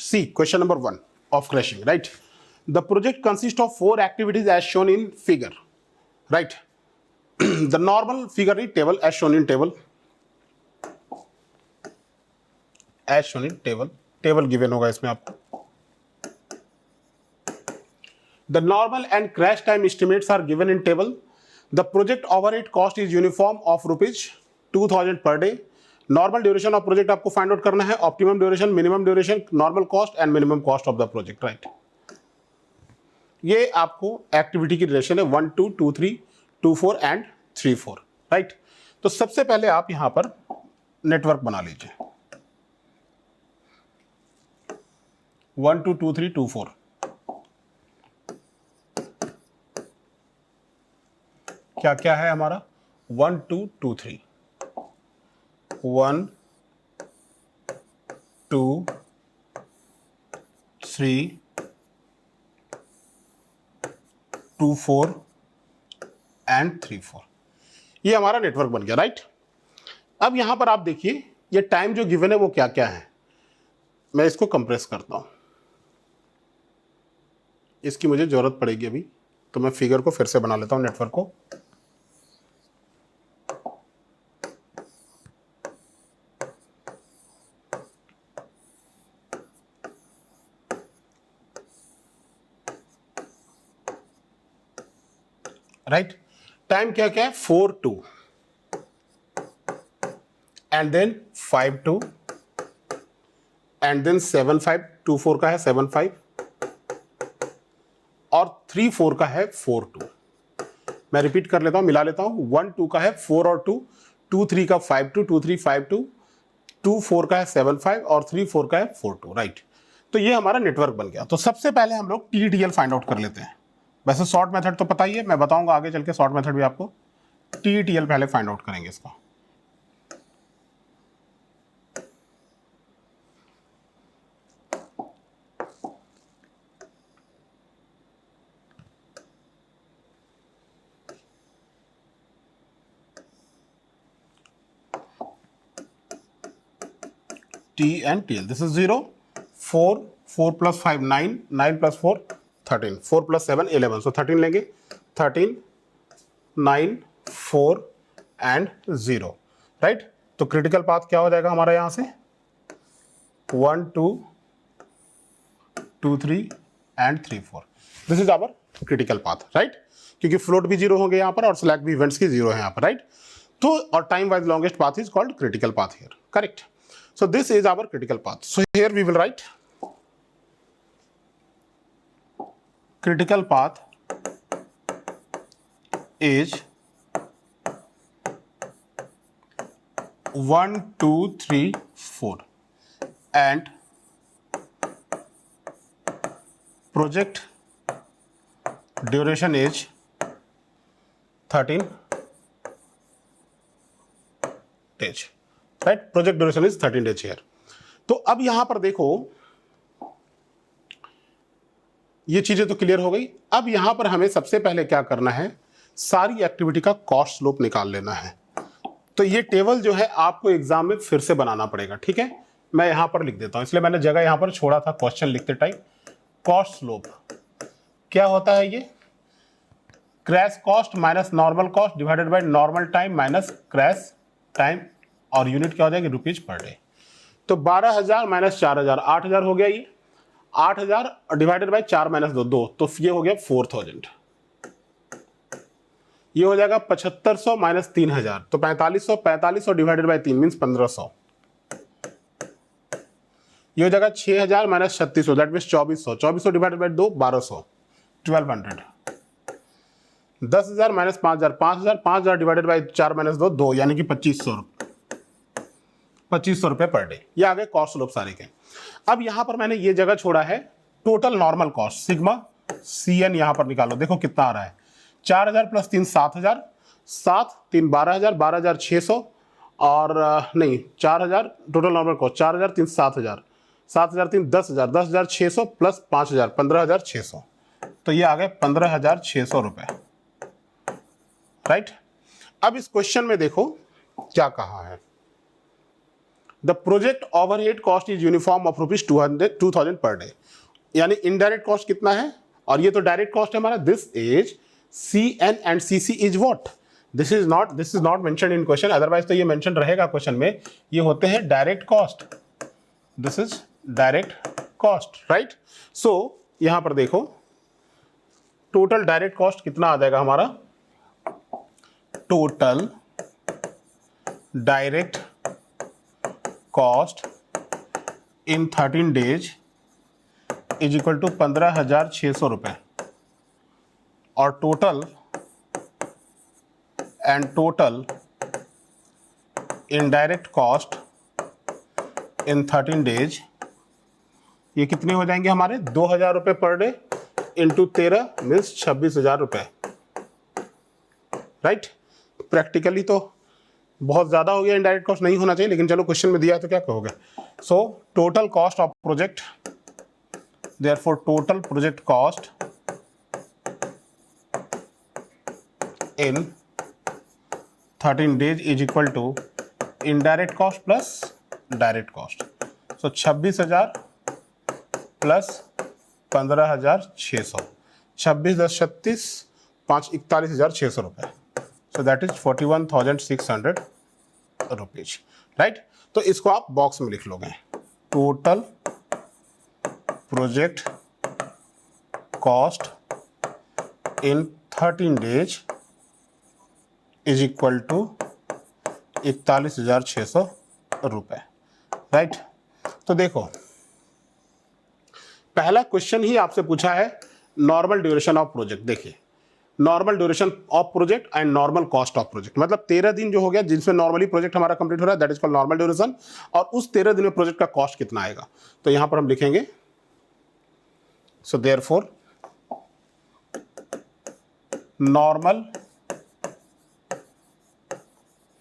See question number 1 of crashing, right? The project consists of 4 activities as shown in figure, right? The normal figure in table as shown in table, table given होगा इसमें आपको. The normal and crash time estimates are given in table. The project overhead cost is uniform of rupees 2000 per day. Normal duration of project आपको find out करना है, optimum duration, minimum duration, normal cost and minimum cost of the project, right. ये आपको activity की relation है 1 2 2 3 2 4 and 3 4, right. तो सबसे पहले आप यहां पर नेटवर्क बना लीजिए 1 2 2 3 2 4. क्या क्या है हमारा 1 2 2 3 1 2 3 2 4 एंड 3 4. ये हमारा नेटवर्क बन गया, राइट. अब यहां पर आप देखिए ये टाइम जो गिवन है वो क्या क्या है. मैं इसको कंप्रेस करता हूं, इसकी मुझे जरूरत पड़ेगी अभी, तो मैं फिगर को फिर से बना लेता हूं नेटवर्क को. राइट. टाइम क्या क्या है 4 2 एंड देन 5 2 एंड देन 7 5. 2 4 का है 7 5 और 3 4 का है 4 2. मैं रिपीट कर लेता हूं, मिला लेता हूं. 1 2 का है 4 और 2, 2 3 का 5 2, 2 3 5 2, 2 4 का है 7 5 और 3 4 का है 4 2, राइट. तो ये हमारा नेटवर्क बन गया. तो सबसे पहले हम लोग TDL फाइंड आउट कर लेते हैं. वैसे शॉर्ट मेथड तो पता ही है, मैं बताऊंगा आगे चल के शॉर्ट मेथड भी आपको. TTL पहले फाइंड आउट करेंगे इसका. T and TL. This is 0 4 4 plus 5 9 9 plus 4 13 4 plus 7 11. So 13 लेंगे 13 9 4 एंड 0, राइट. तो क्रिटिकल पाथ क्या हो जाएगा हमारा यहां से 1 2 2 3 and 3 4. This is our critical path, right. क्योंकि फ्लोट भी 0 होंगे यहां पर और स्लैक भी इवेंट्स की 0 है यहां पर, राइट. तो और time wise longest path is called critical path here, correct. So this is our critical path. So here we will write critical path is 1 2 3 4 and project duration is 13 days. Right. Project duration is 13 days here. तो अब यहां पर देखो ये चीजें तो clear हो गई. अब यहां पर हमें सबसे पहले क्या करना है, सारी एक्टिविटी का कॉस्ट स्लोप निकाल लेना है. तो ये टेबल जो है आपको एग्जाम में फिर से बनाना पड़ेगा, ठीक है. मैं यहां पर लिख देता हूं, इसलिए मैंने जगह यहां पर छोड़ा था क्वेश्चन लिखते टाइम. कॉस्ट स्लोप क्या होता है, ये crash cost minus normal cost divided by normal time minus crash time, और यूनिट क्या हो जाएगी रुपीज पर डे. तो 12,000 माइनस 4,000 8,000 हो गया. ये 8,000 डिवाइडेड बाय 4 माइनस 2 2, तो ये हो गया 4,000. ये हो जाएगा 7500 माइनस 3,000, तो 4500. 4500 डिवाइडेड बाय 3 मीन्स 1500. ये हो जाएगा 6,000 minus 3600, that means 2400. 2400 divided by 2 1200, 1200. 10,000 minus 5,000 5,000. 5,000 divided by 4 minus 2 2, यानी कि 2500 रुपए पर डे. ये आ गए कॉस्ट स्लोप सारे के. अब यहां पर मैंने ये जगह छोड़ा है total normal cost sigma CN. यहां पर निकालो, देखो कितना आ रहा है. 4,000 प्लस 3 7,000, 7 3 12,000 12,600 और नहीं 4,000 टोटल नॉर्मल कॉस्ट. 4,000 3 7,000 7,000 3 10,000 10,600 प्लस 5,000 15,600. तो ये आ गए 15,600 रुपए, राइट. अब इस क्वेश्चन में देखो क्या कहा है. The project overhead cost is uniform of ₹2,000 per day. यानी इनडायरेक्ट कॉस्ट कितना है, और ये तो डायरेक्ट कॉस्ट है हमारा। This is CN and CC is what, this is not mention in question, otherwise तो ये मेंशन रहेगा क्वेश्चन में। ये होते हैं direct cost, this is direct cost, right. So यहां पर देखो टोटल डायरेक्ट कॉस्ट कितना आ जाएगा हमारा, total direct cost in 13 days is equal to 15,600 रुपए, और total indirect cost in 13 days ये कितने हो जाएंगे हमारे, 2,000 रुपए पर डे इंटू 13 मीन्स 26,000 रुपए, राइट। प्रैक्टिकली तो बहुत ज्यादा हो गया, इनडायरेक्ट कॉस्ट नहीं होना चाहिए, लेकिन चलो क्वेश्चन में दिया है तो क्या कहोगे। So total cost of project, therefore total project cost in 13 days is equal to indirect cost plus direct cost. So 26,000 plus 15,600, 26 10 36 5 41,600 रुपए। So that is 41,600 rupees, right. तो इसको आप बॉक्स में लिख लोगे, total project cost in 13 days is equal to 41,600 रुपए, right. तो देखो पहला क्वेश्चन ही आपसे पूछा है नॉर्मल ड्यूरेशन ऑफ प्रोजेक्ट। देखिए normal duration of project and normal cost of project, मतलब 13 दिन जो हो गया जिनसे नॉर्मली प्रोजेक्ट हमारा कंप्लीट हो रहा है, that is called normal duration, और उस 13 दिन में प्रोजेक्ट का कॉस्ट कितना आएगा। तो यहां पर हम लिखेंगे, so therefore normal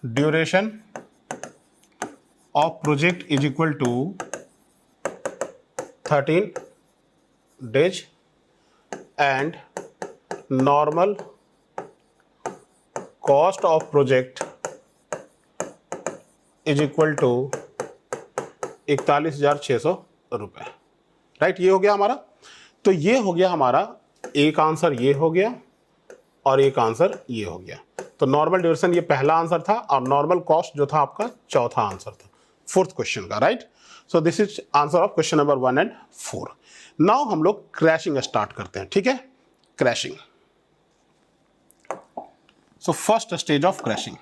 duration of project is equal to 13 days and normal cost of project is equal to 41,600 रुपए, राइट। ये हो गया हमारा। तो ये हो गया हमारा एक आंसर, ये हो गया, और एक आंसर ये हो गया। तो नॉर्मल ड्यूरेशन ये पहला आंसर था, और नॉर्मल कॉस्ट जो था आपका चौथा आंसर था, फोर्थ क्वेश्चन का, right. So this is answer of question number 1 and 4। Now हम लोग क्रैशिंग स्टार्ट करते हैं, ठीक है। Crashing, so first stage of crashing,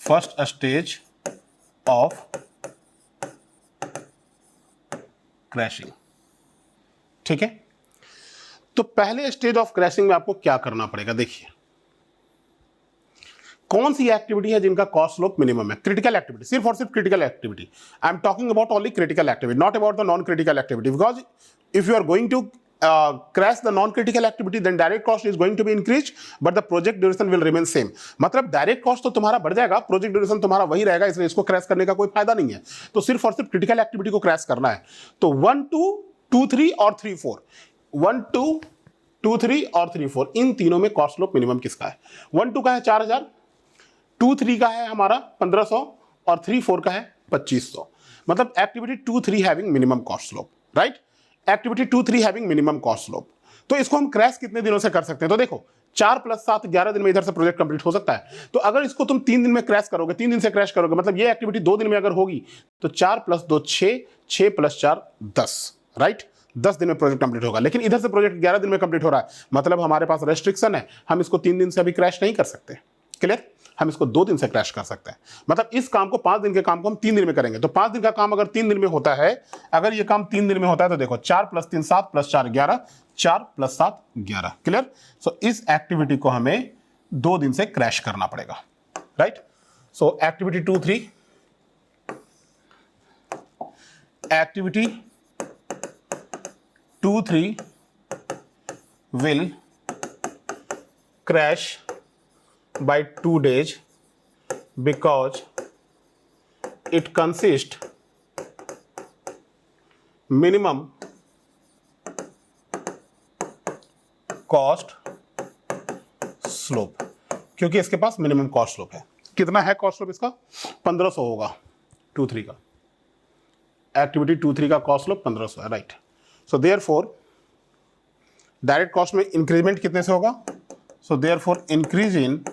first stage of crashing, ठीक है। तो पहले स्टेज ऑफ क्रैशिंग में आपको क्या करना पड़ेगा, देखिए कौन सी एक्टिविटी है जिनका कॉस्ट स्लोप मिनिमम है। क्रिटिकल एक्टिविटी, सिर्फ और सिर्फ critical activity. I am talking about only critical activity, not about the non critical activity, because if you are going to crash the non critical activity then direct cost is going to be increase but the project duration will remain same. मतलब direct cost तो तुम्हारा बढ़ जाएगा, project duration तुम्हारा वही रहेगा, इसलिए इसको क्रैश करने का कोई फायदा नहीं है। तो सिर्फ और सिर्फ क्रिटिकल एक्टिविटी को क्रैश करना है। तो 1 2 2 3 और 3 4, 1 2 2 3 और 3 4, इन तीनों में कॉस्ट स्लोप मिनिमम किसका है। 1 2 का है 4,000, 2 3 का है हमारा 1,500, और 3 4 का है 2,500। मतलब activity 2 3 having minimum cost slope, right. Activity 2 3 having minimum cost slope. तो इसको हम क्रैश कितने दिनों से कर सकते हैं, तो देखो 4 + 7 11 दिन में इधर से प्रोजेक्ट कंप्लीट हो सकता है। तो अगर इसको तुम 3 दिन में क्रैश करोगे, 3 दिन से क्रैश करोगे, मतलब ये एक्टिविटी 2 दिन में अगर होगी तो 4 + 2 6, 6 + 4 10, राइट। 10 दिन में प्रोजेक्ट कंप्लीट होगा। लेकिन इधर से प्रोजेक्ट 11 दिन में कंप्लीट हो रहा है, मतलब हमारे पास रेस्ट्रिक्शन है, हम इसको 3 दिन से अभी क्रैश नहीं कर सकते। क्लियर, हम इसको 2 दिन से क्रैश कर सकते हैं। मतलब इस काम को 5 दिन के काम को हम 3 दिन में करेंगे। तो 5 दिन का काम अगर 3 दिन में होता है, अगर ये काम 3 दिन में होता है तो देखो 4 + 3 7 + 4 11, 4 + 7 11। क्लियर। सो इस एक्टिविटी को हमें 2 दिन से क्रैश करना पड़ेगा, right. So activity 2 3, activity 2 3 will crash by 2 days because it consists minimum cost slope, क्योंकि इसके पास मिनिमम कॉस्ट स्लोप है। कितना है कॉस्ट स्लोप इसका? 1500 होगा 2-3 का। एक्टिविटी 2-3 का कॉस्ट स्लोप 1500 है, right. So therefore direct cost में इंक्रीमेंट कितने से होगा? So therefore increase in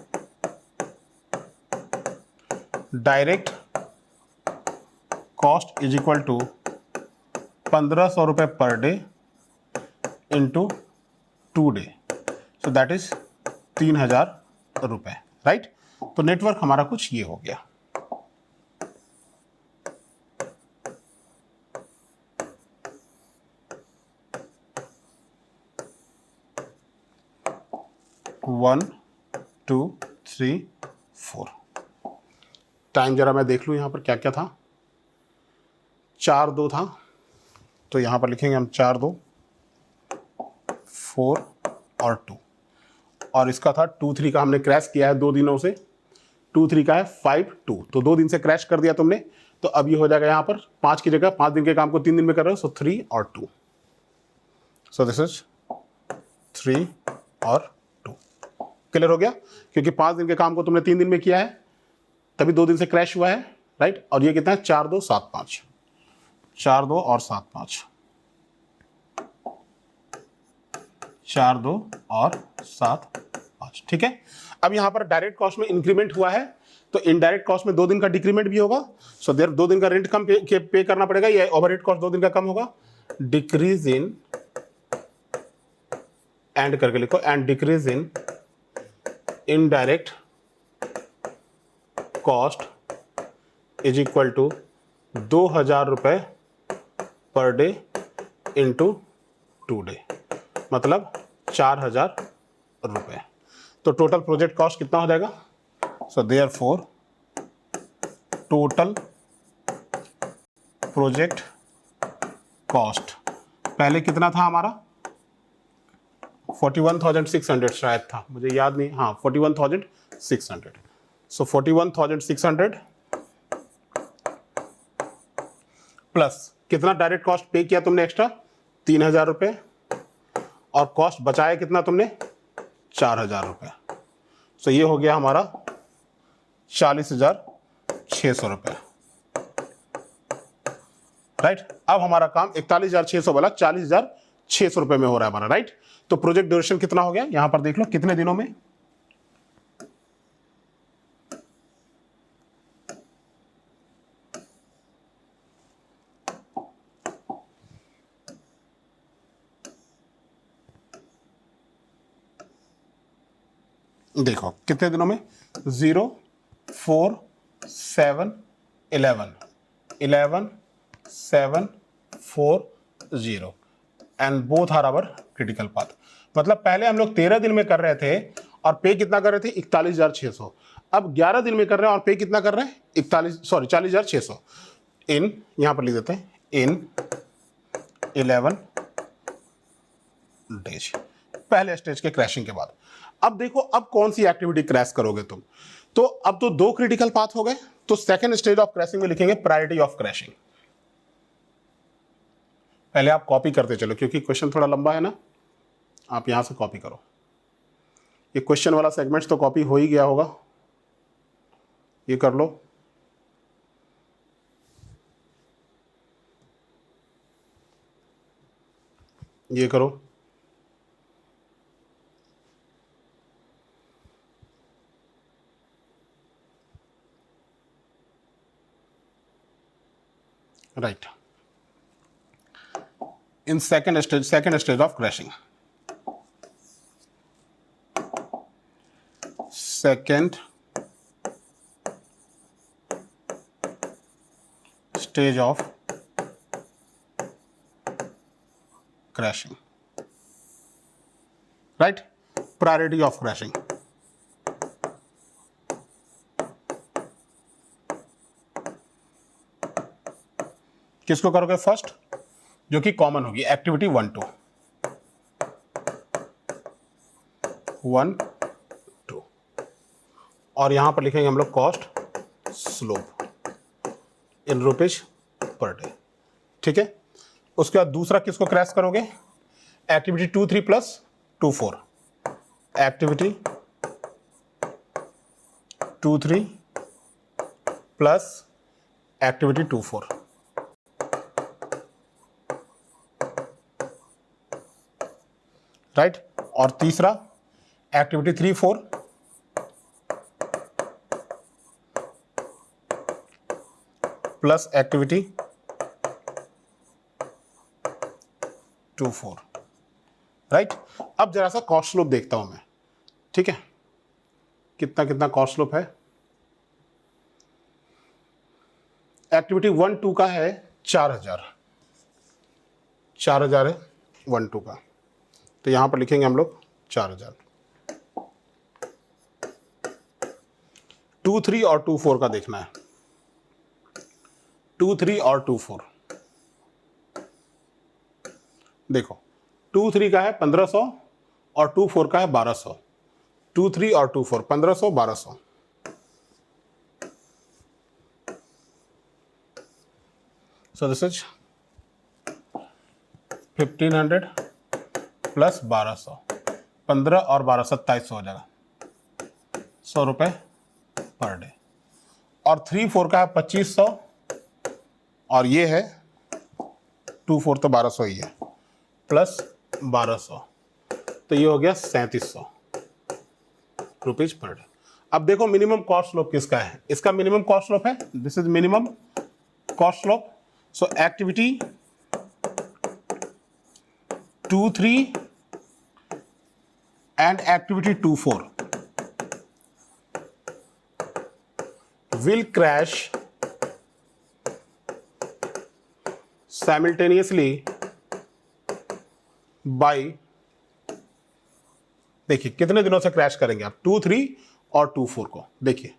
direct cost is equal to 1500 रुपये per day into 2 day, so that is 3000 रुपये, राइट। तो नेटवर्क हमारा कुछ ये हो गया। वन, 2, 3, 4। टाइम जरा मैं देख लूँ यहाँ पर क्या क्या था। 4-2 था, तो यहाँ पर लिखेंगे हम 4-2, 4 और 2। और इसका था 2-3 का हमने क्रैश किया है 2 दिनों से, 2-3 का है 5-2, तो 2 दिन से क्रैश कर दिया तुमने, तो अब ये हो जाएगा यहाँ पर 5 की जगह 5 दिन के काम को 3 दिन में कर रहे हो, सो 3 और 2, सो दिस इज 3 और 2। क्लियर हो गया? क्योंकि 5 दिन के काम को तुमने 3 दिन में किया है, तभी 2 दिन से क्रैश हुआ है, राइट। और ये कितना है? 4-2, 7-5, 4-2 और 7-5, 4-2 और 7-5, ठीक है। अब यहाँ पर डायरेक्ट कॉस्ट में इंक्रीमेंट हुआ है, तो इनडायरेक्ट कॉस्ट में 2 दिन का डिक्रीमेंट भी होगा, सो देयर 2 दिन का रेंट कम पे करना पड़ेगा, या ओवरहेड कॉस्ट 2 दिन का कम होगा। डिक्रीज इन, एंड करके लिखो, and decrease in indirect cost is equal to 2000 रुपये पर डे इंटू 2 डे, मतलब 4000 रुपये। तो टोटल प्रोजेक्ट कॉस्ट कितना हो जाएगा? So therefore total project cost पहले कितना था हमारा? 41,600 शायद था, मुझे याद नहीं, हाँ 41,600। सो 41,600 प्लस कितना डायरेक्ट कॉस्ट पे किया तुमने एक्स्ट्रा? 3000 रुपये, और कॉस्ट बचाया कितना तुमने? 4000 रुपये। सो ये हो गया हमारा 40,600 रुपये, राइट। अब हमारा काम 41,600 वाला 40,600 रुपये में हो रहा है हमारा, राइट। तो प्रोजेक्ट ड्यूरेशन कितना हो गया? यहां पर देख लो कितने दिनों में। देखो कितने दिनों में? 0, 4, 7, 11, 11, 7, 4, 0 and both are our critical path. मतलब पहले हम लोग 13 दिन में कर रहे थे और पे कितना कर रहे थे? 41,600। अब 11 दिन में कर रहे हैं और पे कितना कर रहे हैं? 40,600। इन, यहां पर लिख देते हैं, इन 11 डेज, पहले स्टेज के क्रैशिंग के बाद। अब देखो अब कौन सी एक्टिविटी क्रैश करोगे तुम? तो अब तो 2 क्रिटिकल पाथ हो गए, तो सेकंड स्टेज ऑफ क्रैशिंग में लिखेंगे प्रायोरिटी ऑफ क्रैशिंग। पहले आप कॉपी करते चलो, क्योंकि क्वेश्चन थोड़ा लंबा है ना, आप यहां से कॉपी करो। ये क्वेश्चन वाला सेगमेंट तो कॉपी हो ही गया होगा, ये कर लो। ये करो, right. in second stage of crashing, second stage of crashing, right? Priority of crashing. किसको करोगे फर्स्ट? जो कि कॉमन होगी, एक्टिविटी 1, 2, 1, 2, और यहां पर लिखेंगे हम लोग cost slope in rupees per day, ठीक है। उसके बाद दूसरा किसको क्रैश करोगे? Activity 2, 3 plus 2, 4, activity 2, 3 plus activity 2-4, right. और तीसरा एक्टिविटी 3-4 प्लस एक्टिविटी 2-4, राइट। अब जरा सा कॉस्ट स्लोप देखता हूं मैं, ठीक है, कितना कितना कॉस्ट स्लोप है। एक्टिविटी 1-2 का है 4000 है 1-2 का, तो यहां पर लिखेंगे हम लोग 4000। 2-3 और 2-4 का देखना है। 2-3 और 2-4 देखो, 2-3 का है 1500 और 2-4 का है 1200। 2-3 और 2-4 1500 1200, so this is 1500 प्लस 1200, 15 और 12 2700 हो जाएगा, 100 रुपये पर डे। और 3-4 का है 2500 और ये है 2-4 तो 1200 ही है, प्लस 1200, तो ये हो गया 3700 रुपीज पर डे। अब देखो मिनिमम कॉस्ट स्लोप किसका है, इसका मिनिमम कॉस्ट स्लोप है, this is minimum cost slope. So activity 2-3 and activity 2-4 will crash simultaneously by, देखिए कितने दिनों से क्रैश करेंगे आप, 2-3 और 2-4 को। देखिए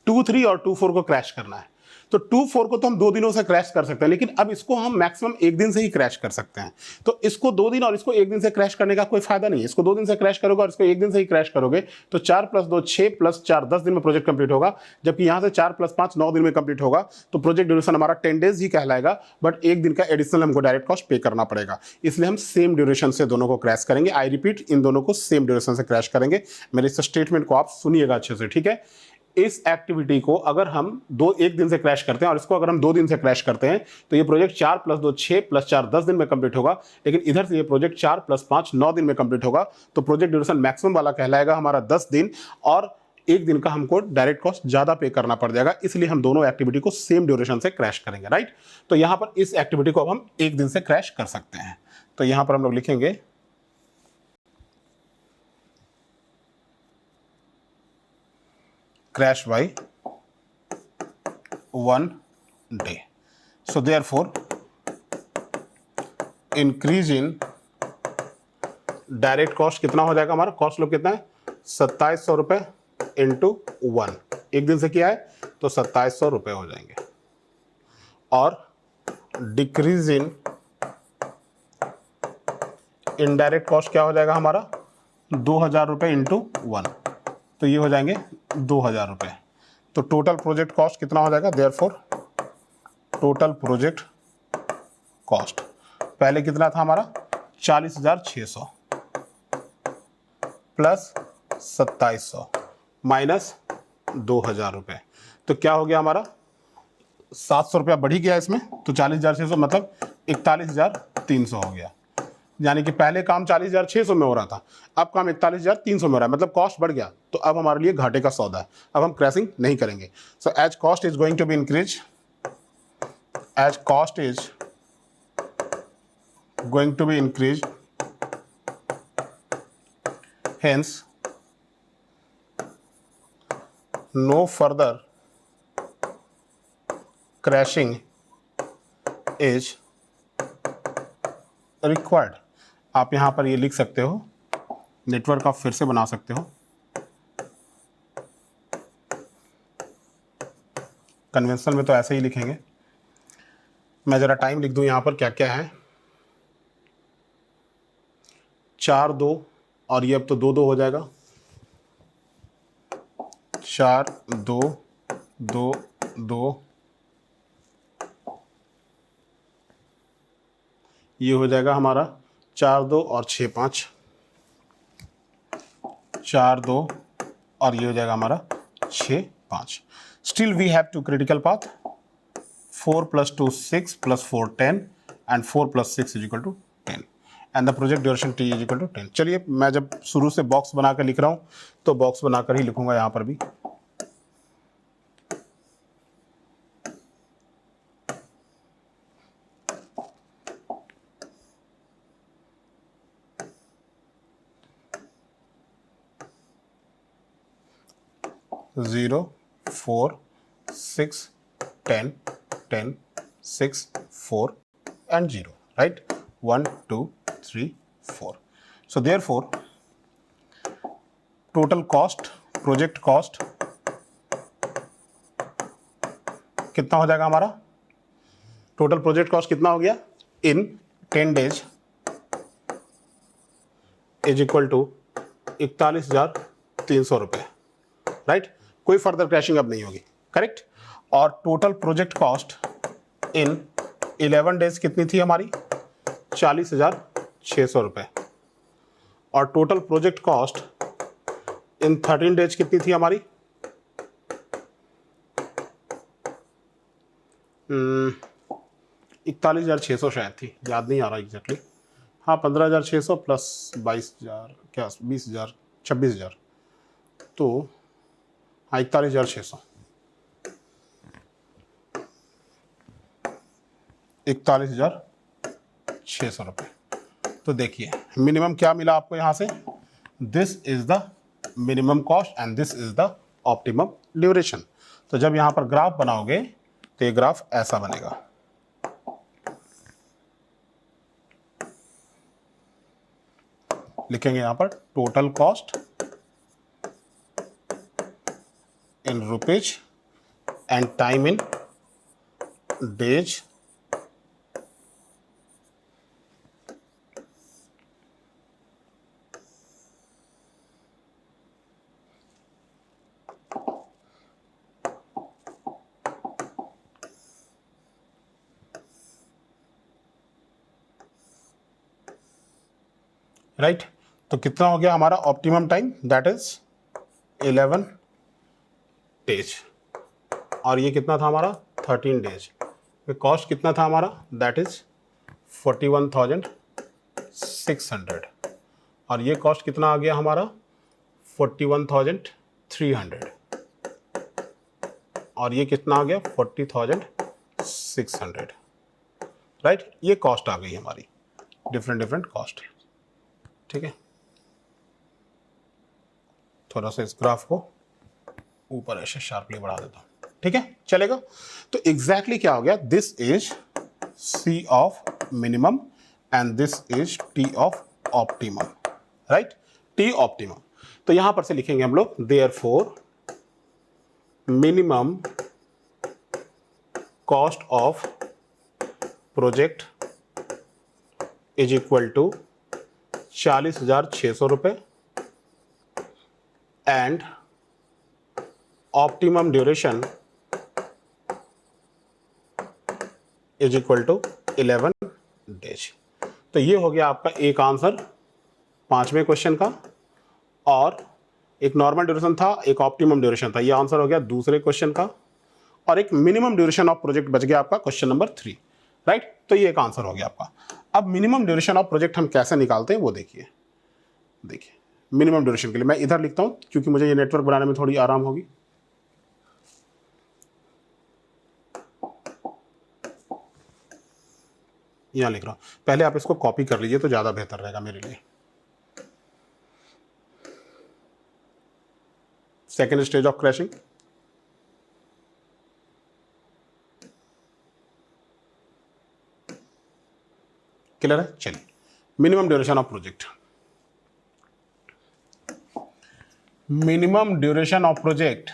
2-3 और 2-4 को क्रैश करना है, तो 2-4 को तो हम 2 दिनों से क्रैश कर सकते हैं, लेकिन अब इसको हम मैक्सिमम 1 दिन से ही क्रैश कर सकते हैं। तो इसको 2 दिन और इसको 1 दिन से क्रैश करने का कोई फायदा नहीं है। इसको 2 दिन से क्रैश करोगे और इसको 1 दिन से ही क्रैश करोगे तो 4 + 2 6 + 4 10 दिन में प्रोजेक्ट कंप्लीट होगा, जबकि यहां से 4 + 5 9 दिन में कंप्लीट होगा। तो प्रोजेक्ट ड्यूरेशन हमारा 10 डेज ही कहलाएगा, बट 1 दिन का एडिशनल हमको डायरेक्ट कॉस्ट पे करना पड़ेगा, इसलिए हम सेम ड्यूरेशन से दोनों को क्रैश करेंगे। आई रिपीट, इन दोनों को सेम ड्यूरेशन से क्रैश करेंगे। मेरे इस स्टेटमेंट को आप सुनिएगा अच्छे से, ठीक है। इस एक्टिविटी को अगर हम 1 दिन से क्रैश करते हैं और इसको अगर हम 2 दिन से क्रैश करते हैं तो ये प्रोजेक्ट 4 + 2 6 + 4 10 दिन में कंप्लीट होगा, लेकिन इधर से ये प्रोजेक्ट 4 + 5 9 दिन में कंप्लीट होगा। तो प्रोजेक्ट ड्यूरेशन मैक्सिमम वाला कहलाएगा हमारा 10 दिन, और 1 दिन का हमको डायरेक्ट कॉस्ट ज्यादा पे करना पड़ जाएगा, इसलिए हम दोनों एक्टिविटी को सेम ड्यूरेशन से क्रैश करेंगे, राइट। तो यहां पर इस एक्टिविटी को अब हम 1 दिन से क्रैश कर सकते हैं। तो यहां पर हम लोग लिखेंगे crash by 1 day. So therefore increase in direct cost कितना हो जाएगा हमारा, कॉस्ट स्लोप कितना है 2700 रुपये इंटू 1, 1 दिन से किया है तो 2700 रुपये हो जाएंगे। और डिक्रीज इन इनडायरेक्ट कॉस्ट क्या हो जाएगा हमारा 2000 रुपये इंटू 1, तो ये हो जाएंगे 2000 रुपये। तो टोटल प्रोजेक्ट कॉस्ट कितना हो जाएगा, देयरफॉर टोटल प्रोजेक्ट कॉस्ट पहले कितना था हमारा 40,600 प्लस 2700 माइनस 2000 रुपये, तो क्या हो गया हमारा 700 रुपया बढ़ ही गया इसमें, तो 40,600 मतलब 41,300 हो गया। यानी कि पहले काम 40,600 में हो रहा था, अब काम 41,300 में हो रहा है, मतलब कॉस्ट बढ़ गया। तो अब हमारे लिए घाटे का सौदा है, अब हम क्रैशिंग नहीं करेंगे। So as cost is going to be increase, as cost is going to be increase, hence no further crashing is required. आप यहां पर ये लिख सकते हो, नेटवर्क आप फिर से बना सकते हो, कन्वेंशनल में तो ऐसे ही लिखेंगे। मैं जरा टाइम लिख दूं यहां पर क्या क्या है, 4 2 और ये अब तो 2 2 हो जाएगा, 4 2 2 2, ये हो जाएगा हमारा 4 2 और 6 5, 4 2 और ये हो जाएगा हमारा 6 5। Still we have two critical path. 4 plus 2 6 plus 4 10 and 4 plus 6 is equal to 10 and the project duration t is equal to 10. चलिए मैं जब शुरू से बॉक्स बनाकर लिख रहा हूं तो बॉक्स बनाकर ही लिखूंगा यहां पर भी. Zero, 4, 6, 10, 10, 6, 4 and 0, right? 1, 2, 3, 4. So therefore total cost, project cost कितना हो जाएगा हमारा? टोटल प्रोजेक्ट कॉस्ट कितना हो गया इन 10 days इज इक्वल टू 41,300 रुपए, राइट? कोई फर्दर क्रैशिंग अब नहीं होगी, करेक्ट? और टोटल प्रोजेक्ट कॉस्ट इन 11 days कितनी थी हमारी? 40,600 रुपए. और total project cost in 13 days कितनी थी हमारी? 41,600 शायद थी, याद नहीं आ रहा एग्जैक्टली. हाँ 15,600 प्लस 22,000 क्या 20,000 26,000 तो हाँ 41,600 41,600 रुपये. तो देखिए मिनिमम क्या मिला आपको यहाँ से? This is the minimum cost and this is the optimum duration. तो जब यहाँ पर ग्राफ बनाओगे तो ये ग्राफ ऐसा बनेगा. लिखेंगे यहाँ पर total cost in rupees and time in days right. तो कितना हो गया हमारा optimum time? That is 11 days. और ये कितना था हमारा? 13 days. कॉस्ट कितना था हमारा? That is 41,600. और ये कॉस्ट कितना आ गया हमारा? 41,300. और ये कितना आ गया? 40,600, राइट? ये कॉस्ट आ गई हमारी, डिफरेंट कॉस्ट. ठीक है, थोड़ा सा इस ग्राफ को ऊपर ऐसे शार्पली बढ़ा देता हूं. ठीक है, चलेगा? तो एग्जैक्टली क्या हो गया? This is C of minimum and this is T of optimum, right? T optimum. तो यहां पर से लिखेंगे हम लोग therefore minimum cost of project is equal to 40,600 रुपए and optimum duration is equal to 11 days. तो ये हो गया आपका एक आंसर 5वें क्वेश्चन का. और एक नॉर्मल ड्यूरेशन था, एक ऑप्टिमम ड्यूरेशन था. ये आंसर हो गया दूसरे क्वेश्चन का. और एक मिनिमम ड्यूरेशन ऑफ प्रोजेक्ट बच गया आपका क्वेश्चन नंबर 3, राइट? तो ये एक आंसर हो गया आपका. अब मिनिमम ड्यूरेशन ऑफ प्रोजेक्ट हम कैसे निकालते हैं वो देखिए. मिनिमम ड्यूरेशन के लिए मैं इधर लिखता हूं क्योंकि मुझे ये नेटवर्क बनाने में थोड़ी आराम होगी. यहां लिख रहा हूं. पहले आप इसको कॉपी कर लीजिए तो ज्यादा बेहतर रहेगा मेरे लिए. Second stage of crashing. Clear है? चलिए, minimum duration of project. Minimum duration of project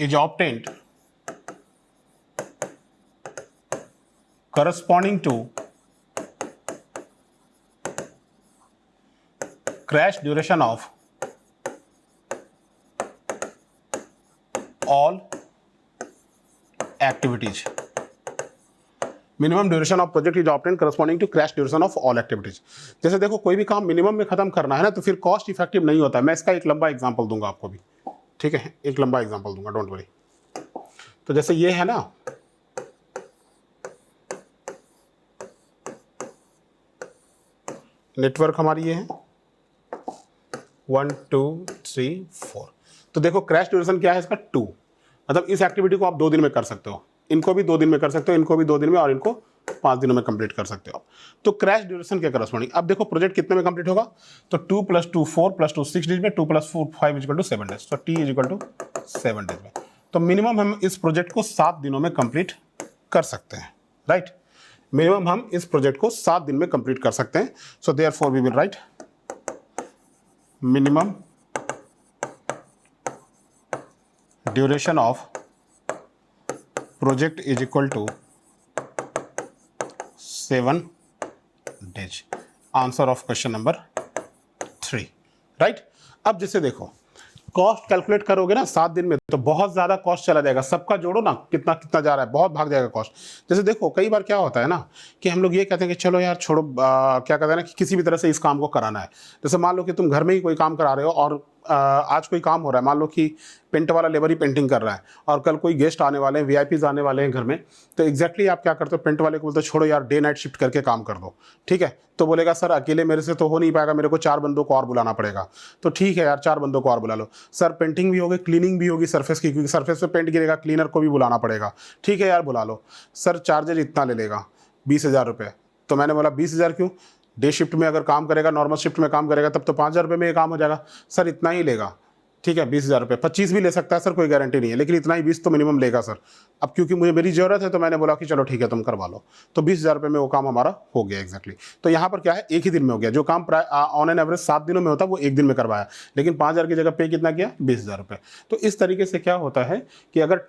is obtained corresponding to crash duration of all activities. Minimum duration of project is obtain corresponding to crash duration of all activities. जैसे देखो कोई भी काम minimum में खत्म करना है ना, तो फिर कॉस्ट इफेक्टिव नहीं होता है। मैं इसका एक लंबा एग्जांपल दूंगा आपको भी, ठीक है, एक लंबा एग्जांपल दूंगा, डोंट वरी। तो जैसे ये है ना, नेटवर्क हमारी ये है 1 2 3 4। तो देखो क्रैश ड्यूरेशन क्या है इसका 2, मतलब इस एक्टिविटी को आप 2 दिन में कर सकते हो, इनको भी 2 दिन में कर सकते हो, इनको भी 2 दिन में, और इनको 5 दिनों में कंप्लीट कर सकते हो। तो क्रैश ड्यूरेशन के करस्पॉन्डिंग अब देखो प्रोजेक्ट कितने में कंप्लीट होगा, तो 2 + 2 4 + 2 6 डेज में, 2 + 4 5 = 7 डेज, तो T = 7 डेज में। तो मिनिमम हम इस प्रोजेक्ट को 7 दिनों में कंप्लीट कर सकते हैं, राइट। मिनिमम हम इस प्रोजेक्ट को 7 दिन में कंप्लीट कर सकते हैं। So therefore we will write minimum duration of project is equal to 7 days. Answer of question number 3, right. अब जैसे देखो कॉस्ट कैलकुलेट करोगे ना 7 दिन में, तो बहुत ज्यादा कॉस्ट चला जाएगा, सबका जोड़ो ना कितना कितना जा रहा है, बहुत भाग जाएगा कॉस्ट। जैसे देखो कई बार क्या होता है ना कि हम लोग ये कहते हैं कि चलो यार छोड़ो, क्या कहते हैं ना कि किसी भी तरह से इस काम को कराना है। जैसे मान लो कि तुम घर में ही कोई काम करा रहे हो और आज कोई काम हो रहा है, मान लो कि पेंट वाला लेबर ही पेंटिंग कर रहा है और कल कोई गेस्ट आने वाले हैं, वीआईपीज आने वाले हैं घर में, तो एग्जैक्टली आप क्या करते हो, पेंट वाले को बोलते हो छोड़ो यार डे नाइट शिफ्ट करके काम कर दो, ठीक है। तो बोलेगा सर अकेले मेरे से तो हो नहीं पाएगा, मेरे को 4 बंदों को और बुलाना पड़ेगा। तो ठीक है यार 4 बंदों को और बुला लो। सर पेंटिंग भी होगी, क्लीनिंग भी होगी सरफेस की, क्योंकि सरफेस पे पेंट गिरेगा, क्लीनर को भी बुलाना पड़ेगा। ठीक है यार बुला लो। सर चार्जेज इतना ले लेगा 20,000 रुपये। तो मैंने बोला 20,000 क्यों, डे शिफ्ट में अगर काम करेगा, नॉर्मल शिफ्ट में काम करेगा तब तो 5,000 रुपये में ये काम हो जाएगा। सर इतना ही लेगा, ठीक है 20,000 रुपये, 25 भी ले सकता है सर, कोई गारंटी नहीं है, लेकिन इतना ही 20 तो मिनिमम लेगा सर। अब क्योंकि मुझे मेरी जरूरत है तो मैंने बोला कि चलो ठीक है तुम करवा लो। तो 20,000 रुपये में वो काम हमारा हो गया एग्जैक्टली। तो यहाँ पर क्या है, एक ही दिन में हो गया। जो काम ऑन एन एवरेज 7 दिनों में होता है वो एक दिन में करवाया, लेकिन 5,000 की जगह पे कितना किया, 20,000 रुपये। तो इस तरीके से क्या होता है कि अगर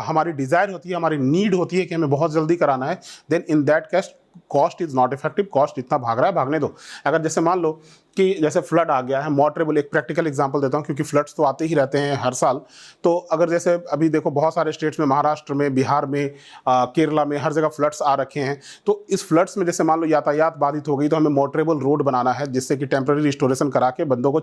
हमारी डिजायर होती है, हमारी नीड होती है कि हमें बहुत जल्दी कराना है, then in that case cost is not effective. Cost इतना भाग रहा है, भागने दो। अगर जैसे मान लो कि जैसे फ्लड आ गया है, मोटरेबल, एक प्रैक्टिकल एग्जांपल देता हूं क्योंकि फ्लड्स तो आते ही रहते हैं हर साल। तो अगर जैसे अभी देखो बहुत सारे स्टेट्स में, महाराष्ट्र में, बिहार में, केरला में, हर जगह फ्लड्स आ रखे हैं। तो इस फ्लड्स में जैसे मान लो यातायात बाधित हो गई, तो हमें मोटरेबल रोड बनाना है जिससे कि टेम्पररी रिस्टोरेशन करा के बंदों को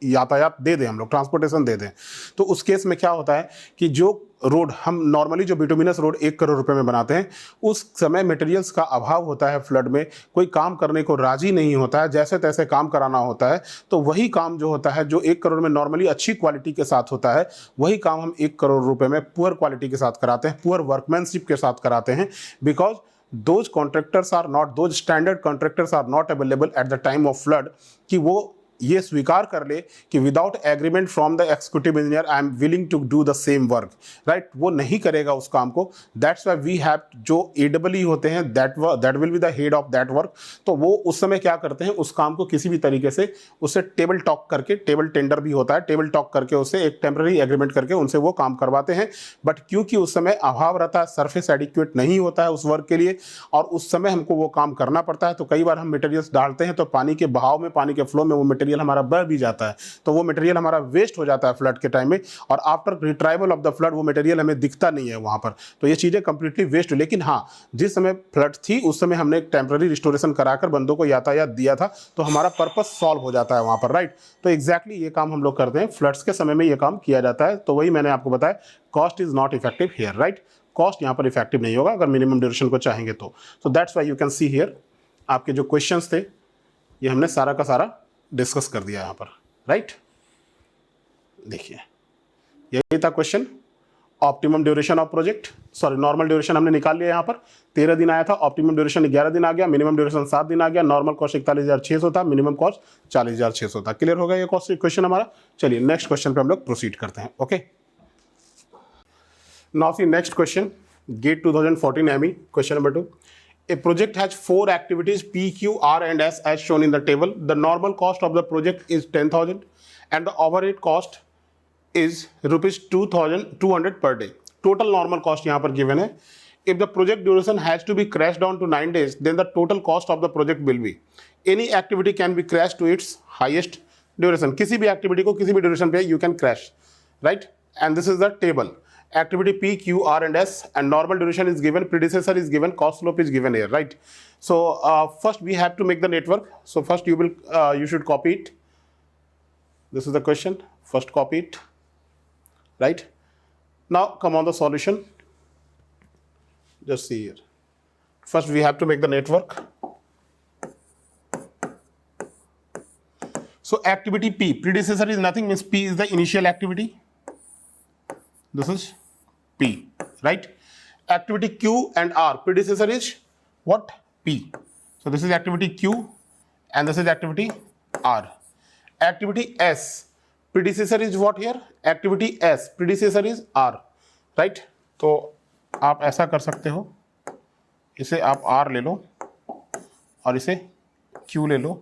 यातायात दे दें, हम लोग ट्रांसपोर्टेशन दे दें। तो उस केस में क्या होता है कि जो रोड हम नॉर्मली जो बिटुमिनस रोड 1 करोड़ रुपए में बनाते हैं, उस समय मटेरियल्स का अभाव होता है फ्लड में, कोई काम करने को राजी नहीं होता है, जैसे तैसे काम कराना होता है। तो वही काम जो होता है, जो 1 करोड़ में नॉर्मली अच्छी क्वालिटी के साथ होता है, वही काम हम 1 करोड़ रुपए में पुअर क्वालिटी के साथ कराते हैं, पुअर वर्कमैनशिप के साथ कराते हैं। Because those contractors are not, those standard contractors are not available at the time of flood, कि वो ये स्वीकार कर ले कि without agreement from the executive engineer I am willing to do the same work, right. वो नहीं करेगा उस काम को। दैट्स व्हाई वी हैव, जो AEE होते हैं, that will be the head of that work. तो वो उस समय क्या करते हैं, उस काम को किसी भी तरीके से उससे टेबल टॉक करके, टेबल टेंडर भी होता है, टेबल टॉक करके उससे एक टेम्पररी एग्रीमेंट करके उनसे वो काम करवाते हैं। बट क्योंकि उस समय अभाव रहता है, सरफेस एडिक्वेट नहीं होता है उस वर्क के लिए, और उस समय हमको वो काम करना पड़ता है, तो कई बार हम मटेरियल्स डालते हैं तो पानी के बहाव में, पानी के फ्लो में वो मटेरियल हमारा बह भी जाता है, तो वो मटेरियल हमारा वेस्ट हो जाता है फ्लड के टाइम में, और after retrieval of the flood वो मटेरियल हमें दिखता नहीं है वहां पर। तो ये चीजें कंप्लीटली वेस्ट। लेकिन हाँ, जिस समय फ्लड थी उस समय हमने एक टेम्पररी रिस्टोरेशन कराकर बंदों को यातायात दिया था, तो हमारा पर्पस सॉल्व हो जाता है वहां पर, राइट। तो एग्जैक्टली ये काम हम लोग करते हैं, फ्लड्स के समय में ये काम किया जाता है। तो वही मैंने आपको बताया, cost is not effective here, right. Cost यहाँ पर इफेक्टिव नहीं होगा अगर मिनिमम ड्यूरेशन को चाहेंगे तो। So that's why you can see here, आपके जो क्वेश्चंस थे ये हमने सारा का सारा डिस्कस कर दिया यहाँ पर, राइट। देखिए यही था question. Optimum duration of project, sorry normal duration हमने निकाल लिया यहाँ पर, 13 दिन आया था, ऑप्टिमम ड्यूरेशन 11 दिन आ गया, मिनिमम ड्यूरेशन 7 दिन आ गया, नॉर्मल कॉस्ट 41,600 था, मिनिमम कॉस्ट 40,600 था। क्लियर हो गया ये क्वेश्चन हमारा। चलिए नेक्स्ट क्वेश्चन पे हम लोग प्रोसीड करते हैं। Okay, now see next question, GATE 2014 ME, question number 2। A project has 4 activities P, Q, R and S as shown in the table. The normal cost of the project is 10,000 and the overhead cost is rupees 2,200 per day. Total normal cost यहाँ पर given है। If the project duration has to be crashed down to 9 days, then the total cost of the project will be, any activity can be crashed to its highest duration. किसी भी activity को किसी भी duration पे you can crash, right? And this is the table. activity P, Q, R and S, and normal duration is given, predecessor is given, cost slope is given here, right? So first we have to make the network. So first you should copy it. This is the question. First copy it, right? Now come on the solution. Just see here. First we have to make the network. So activity P, predecessor is nothing, means P is the initial activity. This is P, right? Activity Q and R, predecessor is what? P. So this is activity Q and this is activity R. Activity S, predecessor is what here? Activity S, predecessor is R, right? तो आप ऐसा कर सकते हो, इसे आप R ले लो और इसे Q ले लो,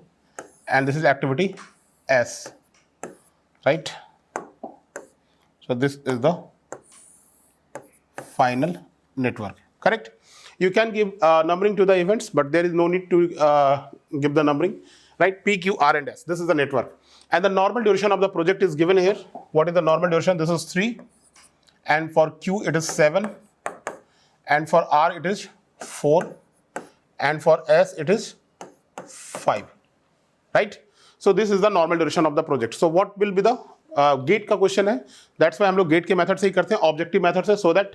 and this is activity S, right? So this is the final network, correct? You can give numbering to the events, but there is no need to give the numbering, right? P, Q, R and S, this is the network, and the normal duration of the project is given here. What is the normal duration? This is 3, and for Q it is 7, and for R it is 4, and for S it is 5, right? So this is the normal duration of the project. So what will be the GATE का question है, that's why हम लोग gate के method से ही करते हैं, objective method से, so that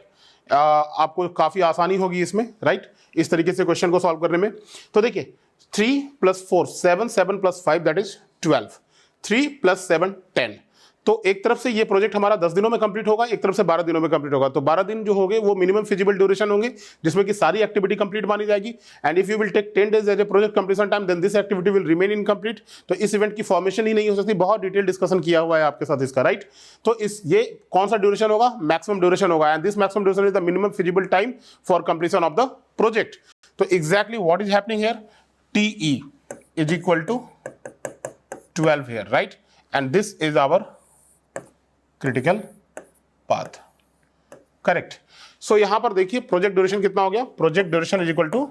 आपको काफी आसानी होगी इसमें, राइट? इस तरीके से क्वेश्चन को सॉल्व करने में. तो देखिए 3 + 4 7, 7 + 5 दैट इज 12, 3 + 7 10. तो एक तरफ से ये प्रोजेक्ट हमारा 10 दिनों में कंप्लीट होगा, एक तरफ से 12 दिनों में कंप्लीट होगा. तो 12 दिन जो होंगे वो मिनिमम फिजिबल ड्यूरेशन होंगे, जिसमें कि सारी एक्टिविटी कंप्लीट मानी जाएगी. And if you will take 10 days as a project completion time, then this activity will remain incomplete. तो इस इवेंट की फॉर्मेशन ही नहीं हो सकती. बहुत डिटेल डिस्कशन किया हुआ है आपके साथ इसका, राइट? तो इस ये कौन सा ड्यूरेशन होगा? मैक्सिमम ड्यूरेशन होगा, and this maximum duration is the minimum feasible time for completion of the project. तो exactly what is happening here? TE is equal to 12 here, right? And this is our critical path, correct? So यहां पर देखिए project duration कितना हो गया? Project duration is equal to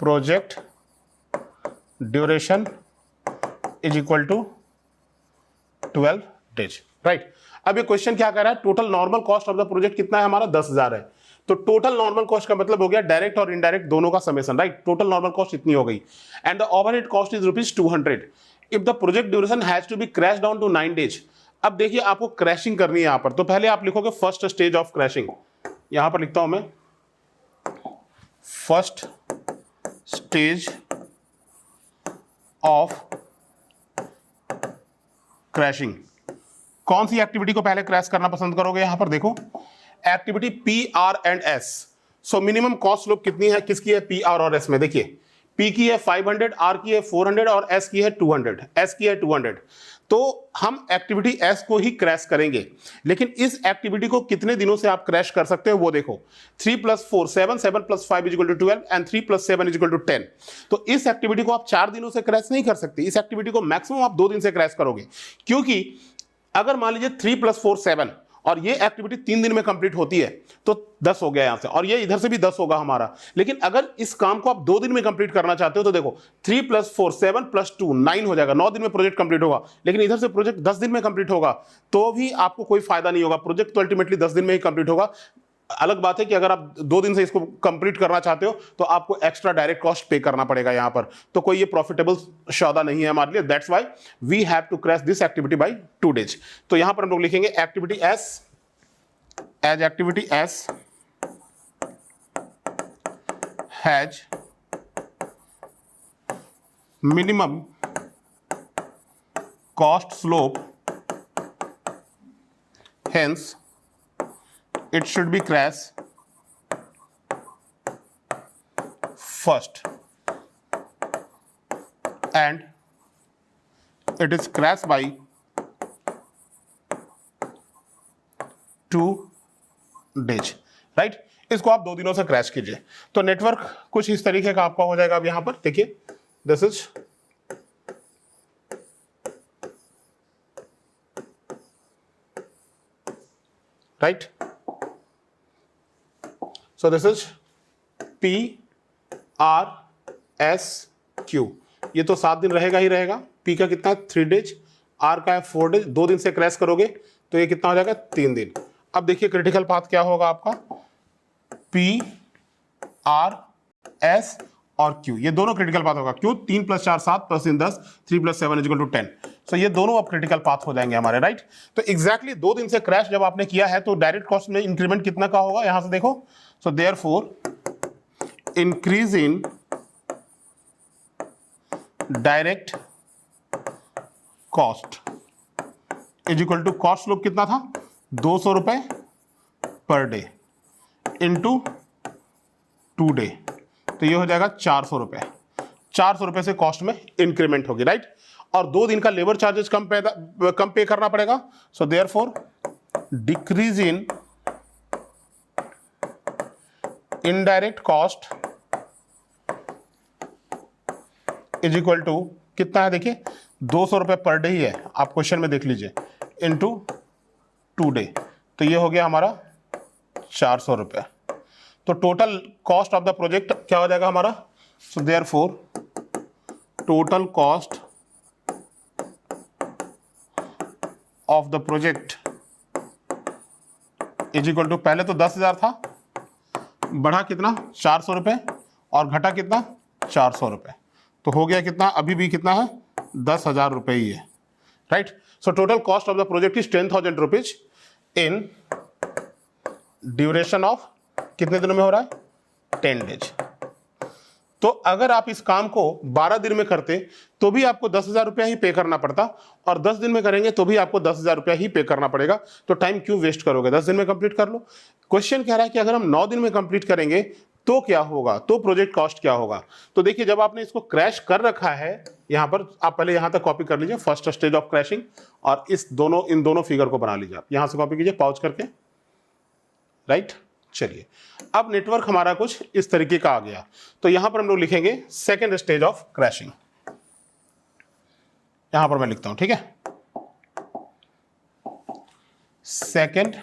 project duration is equal to 12 days, right? अब ये question क्या कर रहा है? Total normal cost of the project कितना है हमारा? 10,000 है. तो टोटल नॉर्मल कॉस्ट का मतलब हो गया डायरेक्ट और इनडायरेक्ट दोनों का summation, right? Total normal cost इतनी हो गई, and the overhead cost is ₹200. If the project duration has to be crash down to 9 days. अब देखिए आपको क्रैशिंग करनी है यहां पर, तो पहले आप लिखोगे फर्स्ट स्टेज ऑफ क्रैशिंग. यहां पर लिखता हूं मैं फर्स्ट स्टेज ऑफ क्रैशिंग. कौन सी एक्टिविटी को पहले क्रैश करना पसंद करोगे? यहां पर देखो activity P, R and S. So minimum cost slope कितनी है? किसकी है? P, R और S में. देखिए P की है 500, R की है 400 और S की है 200. S की है 200. तो हम एक्टिविटी S को ही क्रैश करेंगे, लेकिन इस एक्टिविटी को कितने दिनों से आप क्रैश कर सकते हो वो देखो. 3 + 4 7, 7 + 5 = 12 एंड 3 + 7 = 10. तो इस एक्टिविटी को आप 4 दिनों से क्रैश नहीं कर सकते. इस एक्टिविटी को मैक्सिमम आप 2 दिन से क्रैश करोगे, क्योंकि अगर मान लीजिए 3 + 4 7 और ये एक्टिविटी 3 दिन में कंप्लीट होती है तो 10 हो गया यहां से, और ये इधर से भी 10 होगा हमारा. लेकिन अगर इस काम को आप 2 दिन में कंप्लीट करना चाहते हो तो देखो 3 + 4 7 + 2 9 हो जाएगा. 9 दिन में प्रोजेक्ट कंप्लीट होगा, लेकिन इधर से प्रोजेक्ट 10 दिन में कंप्लीट होगा तो भी आपको कोई फायदा नहीं होगा. प्रोजेक्ट तो अल्टीमेटली 10 दिन में ही कंप्लीट होगा. अलग बात है कि अगर आप 2 दिन से इसको कंप्लीट करना चाहते हो तो आपको एक्स्ट्रा डायरेक्ट कॉस्ट पे करना पड़ेगा यहां पर. तो कोई ये प्रॉफिटेबल सौदा नहीं है हमारे लिए. That's why we have to crash this activity by 2 days. तो यहां पर हम लोग लिखेंगे activity S as activity S has minimum cost slope, hence it should be crashed first, and it is crashed by 2 days, right? इसको आप 2 दिनों से क्रैश कीजिए. तो नेटवर्क कुछ इस तरीके का आपका हो जाएगा. अब यहां पर देखिए this is right. So this is P, R, S, Q. ये तो 7 दिन रहेगा ही रहेगा. P का कितना? 3 days. R का है 4 days. 2 दिन से क्रैश करोगे तो ये कितना हो जाएगा? 3 दिन. अब देखिए क्रिटिकल पाथ क्या होगा आपका, P R S और Q, ये दोनों क्रिटिकल पाथ होगा। क्यों? 3 + 4 7 + 3 10, 3 + 7 = 10। सो ये दोनों अब क्रिटिकल पाथ हो जाएंगे हमारे, राइट। तो एग्जैक्टली 2 दिन से क्रैश जब आपने किया है तो डायरेक्ट कॉस्ट में इंक्रीमेंट कितना का होगा, यहां से देखो। So therefore increase in direct cost is equal to cost slope कितना था, 200 रुपए पर डे इंटू 2 डे, तो ये हो जाएगा 400 रुपए। 400 रुपए से कॉस्ट में इंक्रीमेंट होगी, राइट। और 2 दिन का लेबर चार्जेस कम पे करना पड़ेगा। So therefore decrease in indirect cost is equal to कितना है, देखिए 200 रुपए पर डे ही है, आप क्वेश्चन में देख लीजिए, इंटू 2 डे, तो ये हो गया हमारा 400 रुपए। तो total cost of the project क्या हो जाएगा हमारा, so therefore total cost of the project is equal to, पहले तो 10,000 था, बढ़ा कितना 400 रुपए और घटा कितना 400 रुपए, तो हो गया कितना, अभी भी कितना है 10,000 रुपए ही है, right. So total cost of the project is 10,000 rupees in duration of, कितने दिनों में हो रहा है, 10 डेज। तो अगर आप इस काम को 12 दिन में करते तो भी आपको 10,000 रुपया ही पे करना पड़ता, और 10 दिन में करेंगे तो भी आपको 10,000 रुपया ही पे करना पड़ेगा। तो टाइम क्यों वेस्ट करोगे, 10 दिन में कंप्लीट कर लो। क्वेश्चन कह रहा है कि अगर हम 9 दिन में कंप्लीट करेंगे तो क्या होगा, तो प्रोजेक्ट कॉस्ट क्या होगा। तो देखिए जब आपने इसको क्रैश कर रखा है, यहां पर आप पहले यहां तक कॉपी कर लीजिए, फर्स्ट स्टेज ऑफ क्रैशिंग, और इन दोनों फिगर को बना लीजिए, आप यहां से कॉपी कीजिए पॉज करके, राइट। चलिए अब नेटवर्क हमारा कुछ इस तरीके का आ गया, तो यहां पर हम लोग लिखेंगे सेकेंड स्टेज ऑफ क्रैशिंग, यहां पर मैं लिखता हूं, ठीक है, सेकेंड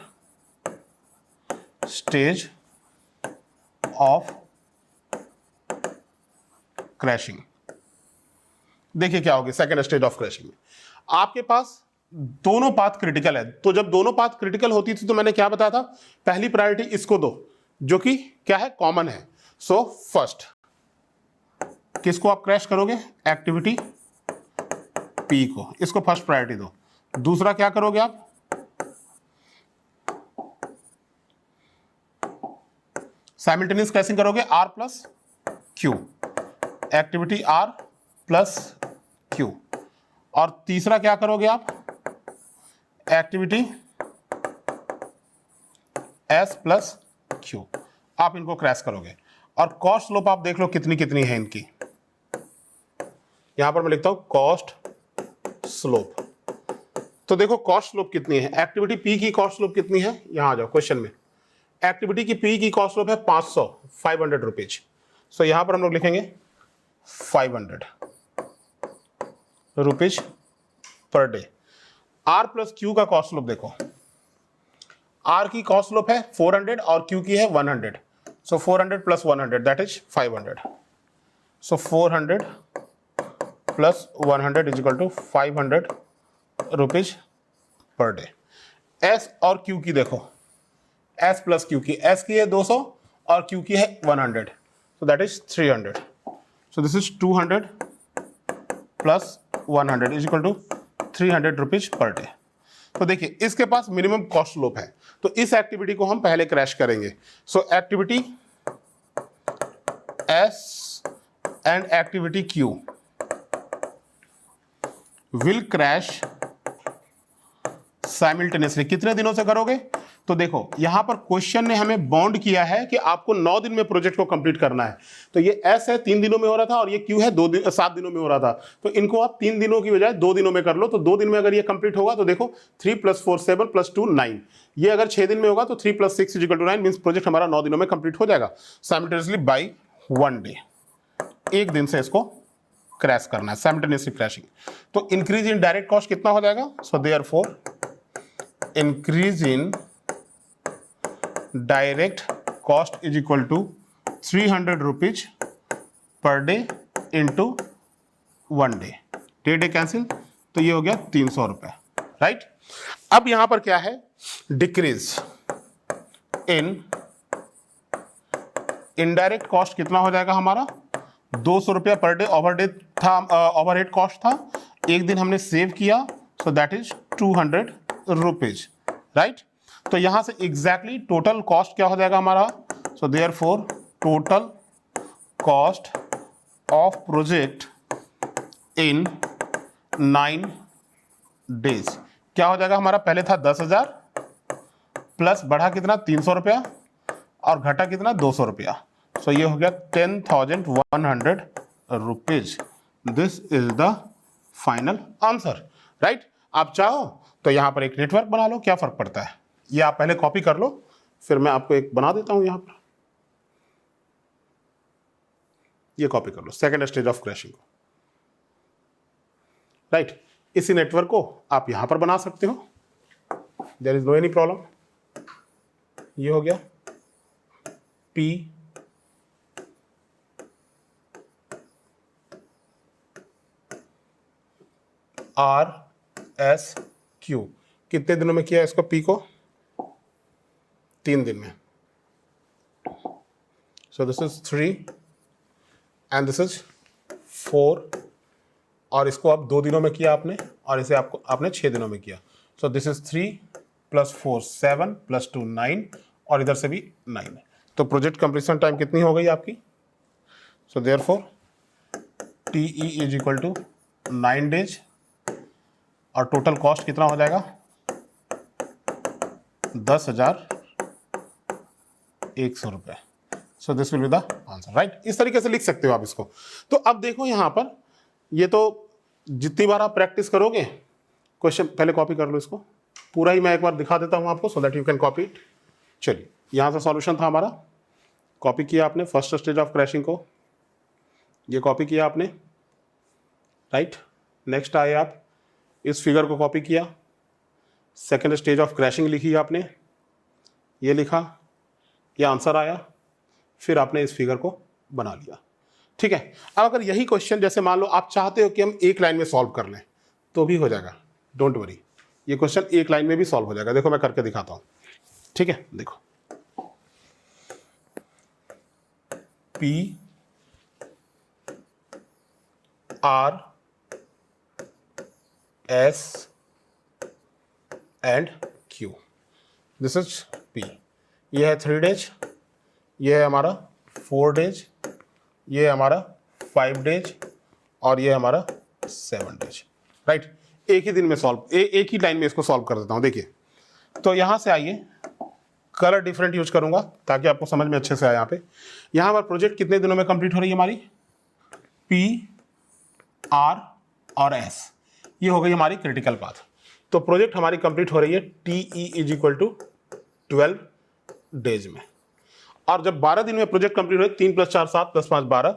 स्टेज ऑफ क्रैशिंग। देखिए क्या होगी सेकेंड स्टेज ऑफ क्रैशिंग में, आपके पास दोनों पाथ क्रिटिकल है। तो जब दोनों पाथ क्रिटिकल होती थी तो मैंने क्या बताया था, पहली प्रायोरिटी इसको दो जो कि क्या है, कॉमन है। सो फर्स्ट किसको आप क्रैश करोगे, एक्टिविटी पी को, इसको फर्स्ट प्रायोरिटी दो। दूसरा क्या करोगे आप, साइमल्टेनियस क्रैशिंग करोगे R plus Q, activity R plus Q. और तीसरा क्या करोगे आप, एक्टिविटी एस प्लस क्यू, आप इनको क्रैश करोगे। और कॉस्ट स्लोप आप देख लो कितनी कितनी है इनकी, यहां पर मैं लिखता हूं कॉस्ट स्लोप। तो देखो कॉस्ट स्लोप कितनी है, एक्टिविटी पी की कॉस्ट स्लोप कितनी है, यहां आ जाओ क्वेश्चन में, एक्टिविटी की पी की कॉस्ट स्लोप है 500 रुपीज। सो यहां पर हम लोग लिखेंगे 500 rupees per day. R plus Q का कॉस्ट स्लोप देखो, आर की कॉस्ट स्लोप है 400 और क्यू की है 100। So 400 + 100 that is 500। So 400 + 100 is equal to 500 rupees per day. S और क्यू की देखो, एस प्लस क्यू की, एस की है 200 और क्यू की है 100, so that is 300। So this is 200 + 100 is equal to 300 rupees per day. तो देखिए इसके पास मिनिमम कॉस्ट स्लोप है, तो इस एक्टिविटी को हम पहले क्रैश करेंगे। सो activity S and activity Q will crash simultaneously. कितने दिनों से करोगे, तो देखो यहां पर क्वेश्चन ने हमें बाउंड किया है कि आपको 9 दिन में प्रोजेक्ट को कंप्लीट करना है। तो ये एस है 3 दिनों में हो रहा था और ये क्यू है 7 दिनों में हो रहा था, तो इनको आप 3 दिनों की बजाय 2 दिनों में कर लो। तो 2 दिन में अगर ये कंप्लीट होगा तो देखो 3 + 4 7 + 2 9, ये अगर 6 दिन में होगा तो 3 + 6 = 9 मींस प्रोजेक्ट हमारा 9 दिनों में कंप्लीट हो जाएगा साइमल्टेनियसली बाय 1 डे। एक दिन से इसको क्रैश करना है, साइमल्टेनियसली क्रैशिंग। तो इंक्रीज इन डायरेक्ट कॉस्ट कितना हो जाएगा, so therefore increase in direct cost is equal to 300 rupees per day into 1 day, day cancel, तो ये हो गया 300 रुपए, राइट। अब यहां पर क्या है, डिक्रीज, इन इनडायरेक्ट कॉस्ट कितना हो जाएगा हमारा 200 रुपया पर डे ओवरडे था, ओवरहेड कॉस्ट था, एक दिन हमने सेव किया, सो दैट इज 200 रुपीज, राइट। तो यहां से एग्जैक्टली टोटल कॉस्ट क्या हो जाएगा हमारा, so therefore total cost of project in 9 days क्या हो जाएगा हमारा, पहले था 10,000 प्लस बढ़ा कितना 300 रुपया और घटा कितना 200 रुपया, सो ये हो गया 10,100 rupees. This is the final answer, right. आप चाहो तो यहां पर एक नेटवर्क बना लो, क्या फर्क पड़ता है, ये आप पहले कॉपी कर लो, फिर मैं आपको एक बना देता हूं यहां पर, ये कॉपी कर लो सेकेंड स्टेज ऑफ क्रैशिंग को, राइट। इसी नेटवर्क को आप यहां पर बना सकते हो, there is no any problem. ये हो गया P R S Q, कितने दिनों में किया इसको, P को 3 दिन में, सो this is 3 and this is 4, और इसको अब 2 दिनों में किया आपने, और इसे आपको आपने 6 दिनों में किया, सो दिस इज 3 + 4 7 + 2 9, और इधर से भी 9, तो प्रोजेक्ट कंप्लीशन टाइम कितनी हो गई आपकी, so therefore TE is equal to 9 days, और टोटल कॉस्ट कितना हो जाएगा 10,100 रुपये, so this will be the answer, right. इस तरीके से लिख सकते हो आप इसको। तो अब देखो यहाँ पर, ये तो जितनी बार आप प्रैक्टिस करोगे, क्वेश्चन पहले कॉपी कर लो इसको, पूरा ही मैं एक बार दिखा देता हूँ आपको, so that you can copy it. चलिए, यहाँ से सॉल्यूशन था हमारा, कॉपी किया आपने फर्स्ट स्टेज ऑफ क्रैशिंग को, ये कॉपी किया आपने, राइट। नेक्स्ट आए आप, इस फिगर को कॉपी किया, सेकेंड स्टेज ऑफ क्रैशिंग लिखी आपने, ये लिखा, ये आंसर आया, फिर आपने इस फिगर को बना लिया, ठीक है। अब अगर यही क्वेश्चन जैसे मान लो आप चाहते हो कि हम एक लाइन में सॉल्व कर लें, तो भी हो जाएगा, डोंट वरी, ये क्वेश्चन एक लाइन में भी सॉल्व हो जाएगा। देखो मैं करके दिखाता हूं, ठीक है। देखो P R S and Q, this is P, ये है 3 डेज, ये है हमारा 4 डेज, ये है हमारा 5 डेज, और ये है हमारा 7 डेज, राइट। एक ही दिन में सॉल्व, एक ही लाइन में इसको सॉल्व कर देता हूं। देखिए, तो यहां से आइए, कलर डिफरेंट यूज करूंगा ताकि आपको समझ में अच्छे से आए। यहाँ पर प्रोजेक्ट कितने दिनों में कंप्लीट हो रही है हमारी, P R और S, ये हो गई हमारी क्रिटिकल पाथ। तो प्रोजेक्ट हमारी कंप्लीट हो रही है TE is equal to 12 days में, और जब 12 दिन में प्रोजेक्ट कंप्लीट हो, 3 + 4 7 + 5 12,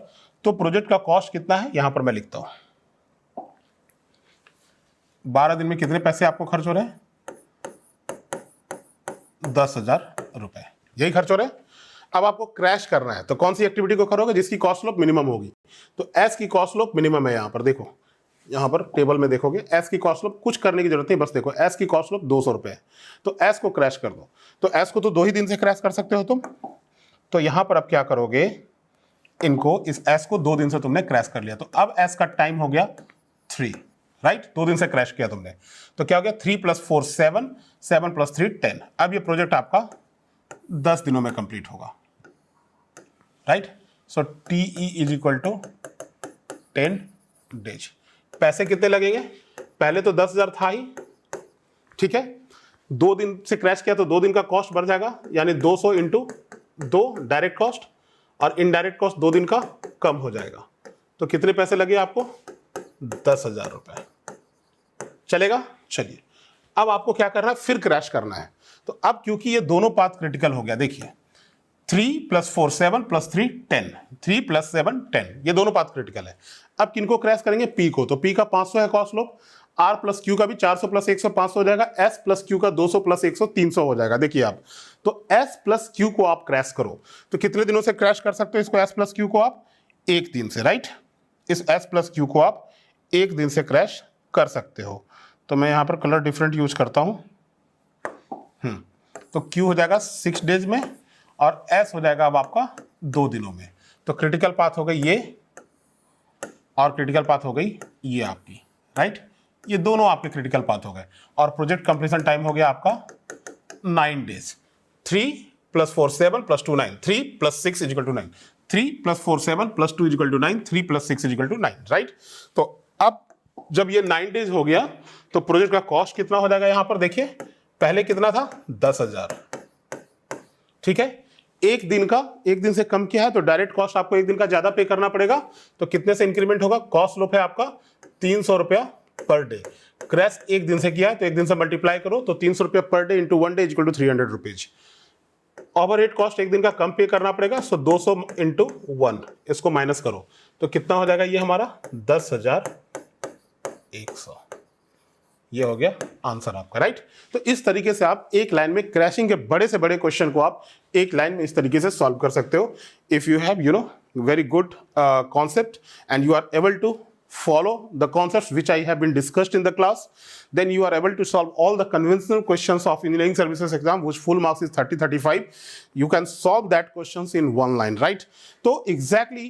तो प्रोजेक्ट का कॉस्ट कितना है, यहां पर मैं लिखता हूं, 12 दिन में कितने पैसे आपको खर्च हो रहे हैं, 10,000 रुपए, यही खर्च हो रहे हैं। अब आपको क्रैश करना है, तो कौन सी एक्टिविटी को करोगे जिसकी कॉस्ट स्लोप मिनिमम होगी, तो एस की कॉस्ट स्लोप मिनिमम है। यहां पर देखो, यहां पर टेबल में देखोगे एस की कॉस्ट स्लोप, कुछ करने की जरूरत नहीं, बस देखो एस की कॉस्ट स्लोप 200 रुपए है, तो एस को क्रैश कर दो। तो एस को तो 2 ही दिन से क्रैश कर सकते हो तुम, तो यहां पर अब क्या करोगे, इनको, इस एस को 2 दिन से तुमने क्रैश कर लिया, तो अब एस का टाइम हो गया 3, राइट, 2 दिन से क्रैश किया तुमने, तो क्या हो गया 3 + 4 7 7 + 3 10। अब ये प्रोजेक्ट आपका 10 दिनों में कंप्लीट होगा, right. So TE is equal to 10 days. पैसे कितने लगेंगे, पहले तो 10,000 था ही, ठीक है, 2 दिन से क्रैश किया तो 2 दिन का कॉस्ट बढ़ जाएगा, यानी 200 × 2 डायरेक्ट कॉस्ट, और इनडायरेक्ट कॉस्ट 2 दिन का कम हो जाएगा, तो कितने पैसे लगे आपको, 10,000 रुपए, चलेगा। चलिए, अब आपको क्या करना है, फिर क्रैश करना है। तो अब क्योंकि ये दोनों पाथ क्रिटिकल हो गया, देखिए 3 + 4 7 + 3 10, 3 + 7 10, ये दोनों पाथ क्रिटिकल है। अब किनको क्रैश करेंगे, P को, तो P का 500 है कॉस्ट स्लोप, R + Q का भी 400 + 100 500 हो जाएगा, S + Q का 200 + 100 300 हो जाएगा। देखिए आप, तो S + Q को आप क्रैश करो, तो कितने दिनों से क्रैश कर सकते हो इसको, S + Q को आप 1 दिन से, राइट, इस S + Q को आप 1 दिन से क्रैश कर सकते हो। तो मैं यहां पर कलर डिफरेंट यूज करता हूं, तो Q हो जाएगा 6 डेज में और S हो जाएगा अब आपका 2 दिनों में। तो क्रिटिकल पाथ हो गई ये और क्रिटिकल पाथ हो गई ये आपकी, राइट। ये दोनों आपके क्रिटिकल पाथ हो गए और प्रोजेक्ट कंप्लीशन टाइम हो गया आपका 9 डेज। 3 + 4 7 + 2 9, 3 + 6 = 9, 3 + 4 7 + 2 = 9, 3 + 6 = 9, राइट। तो अब जब ये 9 डेज हो गया तो प्रोजेक्ट का कॉस्ट कितना हो जाएगा, यहां पर देखिए पहले कितना था 10,000, ठीक है। एक दिन से कम किया है तो डायरेक्ट कॉस्ट आपको एक दिन का ज्यादा पे करना पड़ेगा। तो कितने से इंक्रीमेंट होगा, कॉस्ट स्लोप है आपका 300 रुपया पर डे। क्रैश एक दिन से किया है तो एक दिन से मल्टीप्लाई करो तो 300 रुपया पर day into 1 day = 300 rupees. Overhead cost एक दिन का कम पे करना पड़ेगा, सो 200 × 1, इसको माइनस करो तो कितना हो जाएगा ये हमारा 10,100। ये हो गया आंसर आपका, राइट। तो इस तरीके से आप एक लाइन में क्रैशिंग के बड़े से बड़े क्वेश्चन को आप एक लाइन में इस तरीके से सॉल्व कर सकते हो। If you have very good concept and you are able to follow the concepts which I have been discussed in the class, then you are able to solve all the conventional questions of engineering services exam which full marks is 30-35. You can solve that questions in one line, right? तो exactly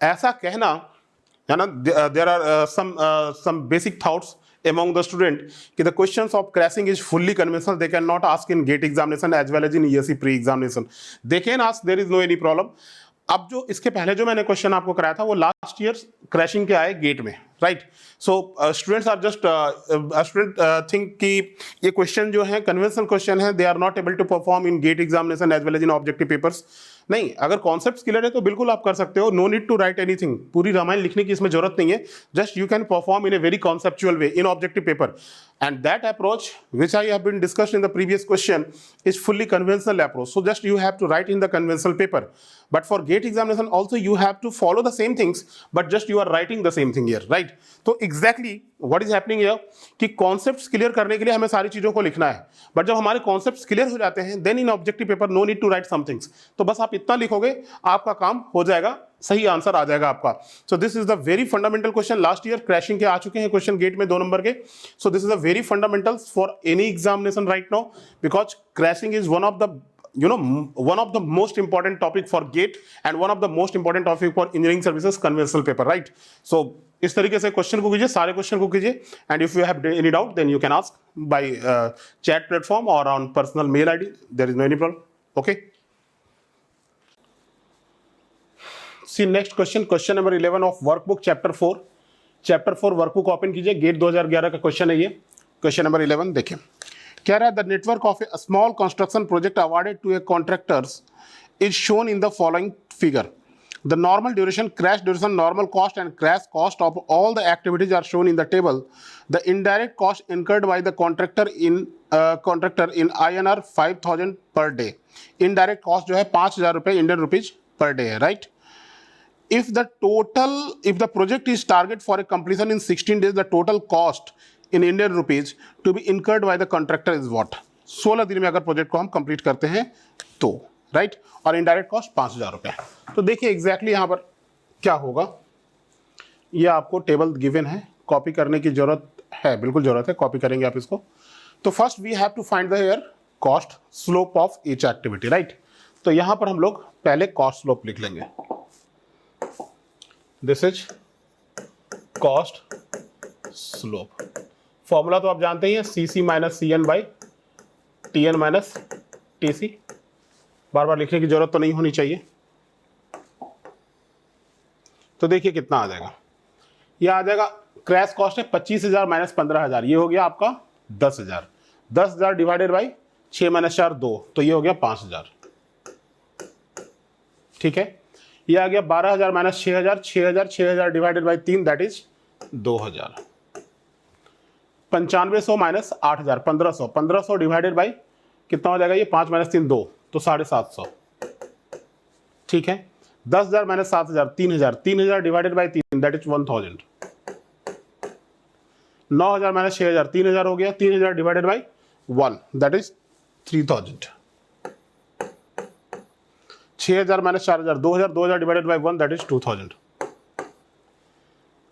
ऐसा कहना है ना, there are some basic thoughts among the student कि the questions of crashing is fully conventional, they cannot ask in GATE examination as well as in ESE pre-examination. They can ask, there is no any problem. अब जो इसके पहले जो मैंने question आपको कराया था वो लास्ट ईयर क्रैशिंग के आए गेट में, right. So students are just student think कि ये क्वेश्चन जो है कन्वेंशनल क्वेश्चन है, they are not able to perform in GATE examination as well as in objective papers. नहीं, अगर कॉन्सेप्ट क्लियर है तो बिल्कुल आप कर सकते हो, no need to write anything, पूरी रामायण लिखने की इसमें जरूरत नहीं है, just you can perform in a very conceptual way in objective paper and that approach which I have been discussed in the previous question is fully conventional approach, so just you have to write in the conventional paper, but for GATE examination also you have to follow the same things but just you are writing the same thing here, right। तो exactly what is happening here कि concepts clear करने के लिए हमें सारी चीजों को लिखना है, but जब हमारे concepts clear हो जाते हैं then in objective paper no need to write some things, तो बस आप इतना लिखोगे आपका काम हो जाएगा, सही आंसर आ जाएगा आपका। सो this is the very fundamental question, last year crashing के आ चुके हैं क्वेश्चन गेट में 2 नंबर के। So this is the very fundamentals for any examination right now because crashing is one of the most important topic for GATE and one of the most important topic for engineering services conventional paper, right. So इस तरीके से question को कीजिए, सारे question को कीजिए, and if you have any doubt then you can ask by chat platform और on personal mail ID, there is no any problem, okay. See next question, question number 11 of workbook chapter 4 workbook open कीजिए, gate 2011 का question है ये। Question number 11 देखिए, कह रहा है the network of a small construction project awarded to a contractors is shown in the following figure. The normal duration, crash duration, normal cost and crash cost of all the activities are shown in the table. The indirect cost incurred by the contractor in INR 5,000 per day. Indirect cost जो है 5,000 रुपये Indian rupees per day है, right. If the project is target for a completion in 16 days, the total cost in Indian rupees to be incurred by the contractor is what? 16 दिन में अगर project को हम complete करते हैं तो, right, और इनडायरेक्ट कॉस्ट 5,000 रुपये। तो देखिए एग्जैक्टली यहाँ पर क्या होगा, ये आपको टेबल गिवन है, कॉपी करने की जरूरत है, बिल्कुल जरूरत है, कॉपी करेंगे आप इसको। तो first we have to find the here cost slope of each activity, right. तो यहाँ पर हम लोग पहले कॉस्ट स्लोप लिख लेंगे, this is cost slope. Formula तो आप जानते ही हैं, CC minus CN by TN minus TC, बार बार लिखने की जरूरत तो नहीं होनी चाहिए। तो देखिए कितना आ जाएगा, ये आ जाएगा, क्रैश कॉस्ट है 25,000 माइनस 15,000, ये हो गया आपका 10,000। 10,000 डिवाइडेड बाई 6 माइनस 4 2, तो ये हो गया 5,000, ठीक है। ये आ गया 12,000 minus 6,000, 6,000 divided by 3 that is 2,000। 9500 minus 8,000 1500, 1500 divided by कितना हो जाएगा, ये 5 माइनस 3 2, तो 750, ठीक है। 10,000 minus 7,000 3,000, 3,000 divided by 3 that is 1,000। 9,000 minus 6,000 3,000 हो गया, 3,000 divided by 1 that is 3,000। 6,000 minus 4,000 2,000, 2,000 divided by 1 that is 2,000।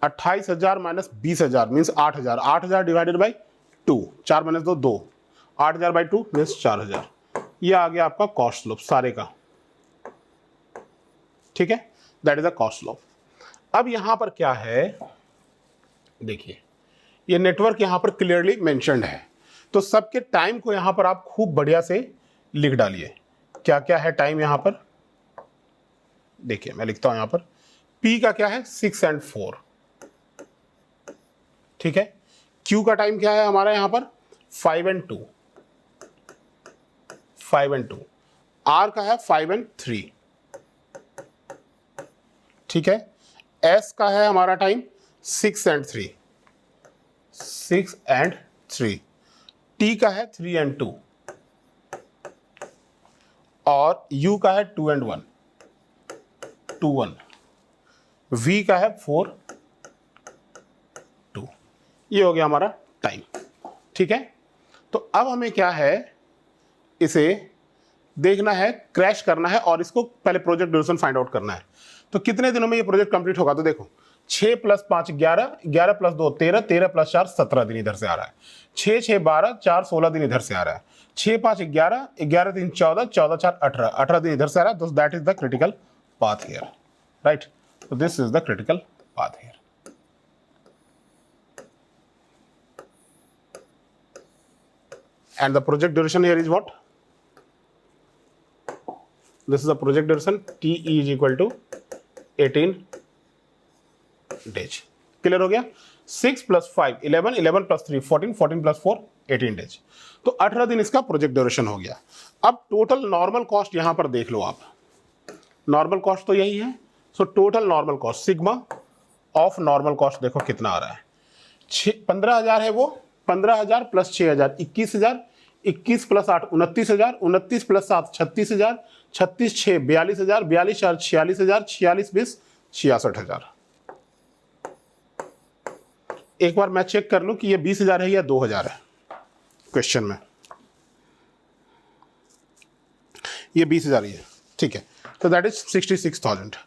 28,000 minus 20,000 means 8,000, 8,000 divided by 2, 4 minus 2 2, 8,000 by 2 means 4,000। ये आ गया आपका कॉस्ट स्लोप सारे का, ठीक है, that is a cost slope. अब यहां पर क्या है, देखिए ये नेटवर्क यहां पर क्लियरली मेंशन्ड है, तो सबके टाइम को यहां पर आप खूब बढ़िया से लिख डालिए। क्या क्या है टाइम यहां पर, देखिए मैं लिखता हूं यहां पर P का क्या है 6 and 4, ठीक है। Q का टाइम क्या है हमारा यहां पर 5 and 2, 5 and 2। R का है 5 and 3, ठीक है। S का है हमारा टाइम 6 and 3, 6 and 3। T का है 3 and 2 और U का है 2 and 1, 2 1। V का है 4 2। ये हो गया हमारा टाइम, ठीक है। तो अब हमें क्या है, इसे देखना है, क्रैश करना है और इसको पहले प्रोजेक्ट ड्यूरेशन फाइंड आउट करना है। तो कितने दिनों में ये प्रोजेक्ट कंप्लीट होगा, तो देखो 6 + 5 11, 11 + 2 13, 13 + 4 17 दिन इधर से आ रहा है, 6 6 12, 4 16 दिन इधर से आ रहा है, 6 5 11, 11 3 14, 14 4 18, 18 दिन इधर से आ रहा है। तो that is the critical path here, right. So this is the critical path here. And the project duration here is what? This is the project duration. TE is equal to 18 days. Clear हो गया? 6 + 5 11, 11 + 3 14, 14 + 4 18 days. तो 18 दिन इसका project duration हो गया। अब total normal cost यहां पर देख लो आप, नॉर्मल कॉस्ट तो यही है। So total normal cost sigma of normal cost देखो कितना आ रहा है, 15,000 है वो, 15,000 + 6,000 21,000, 21 + 8 29,000, 29 + 7 36,000, 36 6 42,000, 42 4 46,000, 46 20 66,000। एक बार मैं चेक कर लूं कि ये 20,000 है या 2,000 है, क्वेश्चन में ये 20,000 ही है, ठीक है। तो दैट इज 66,000।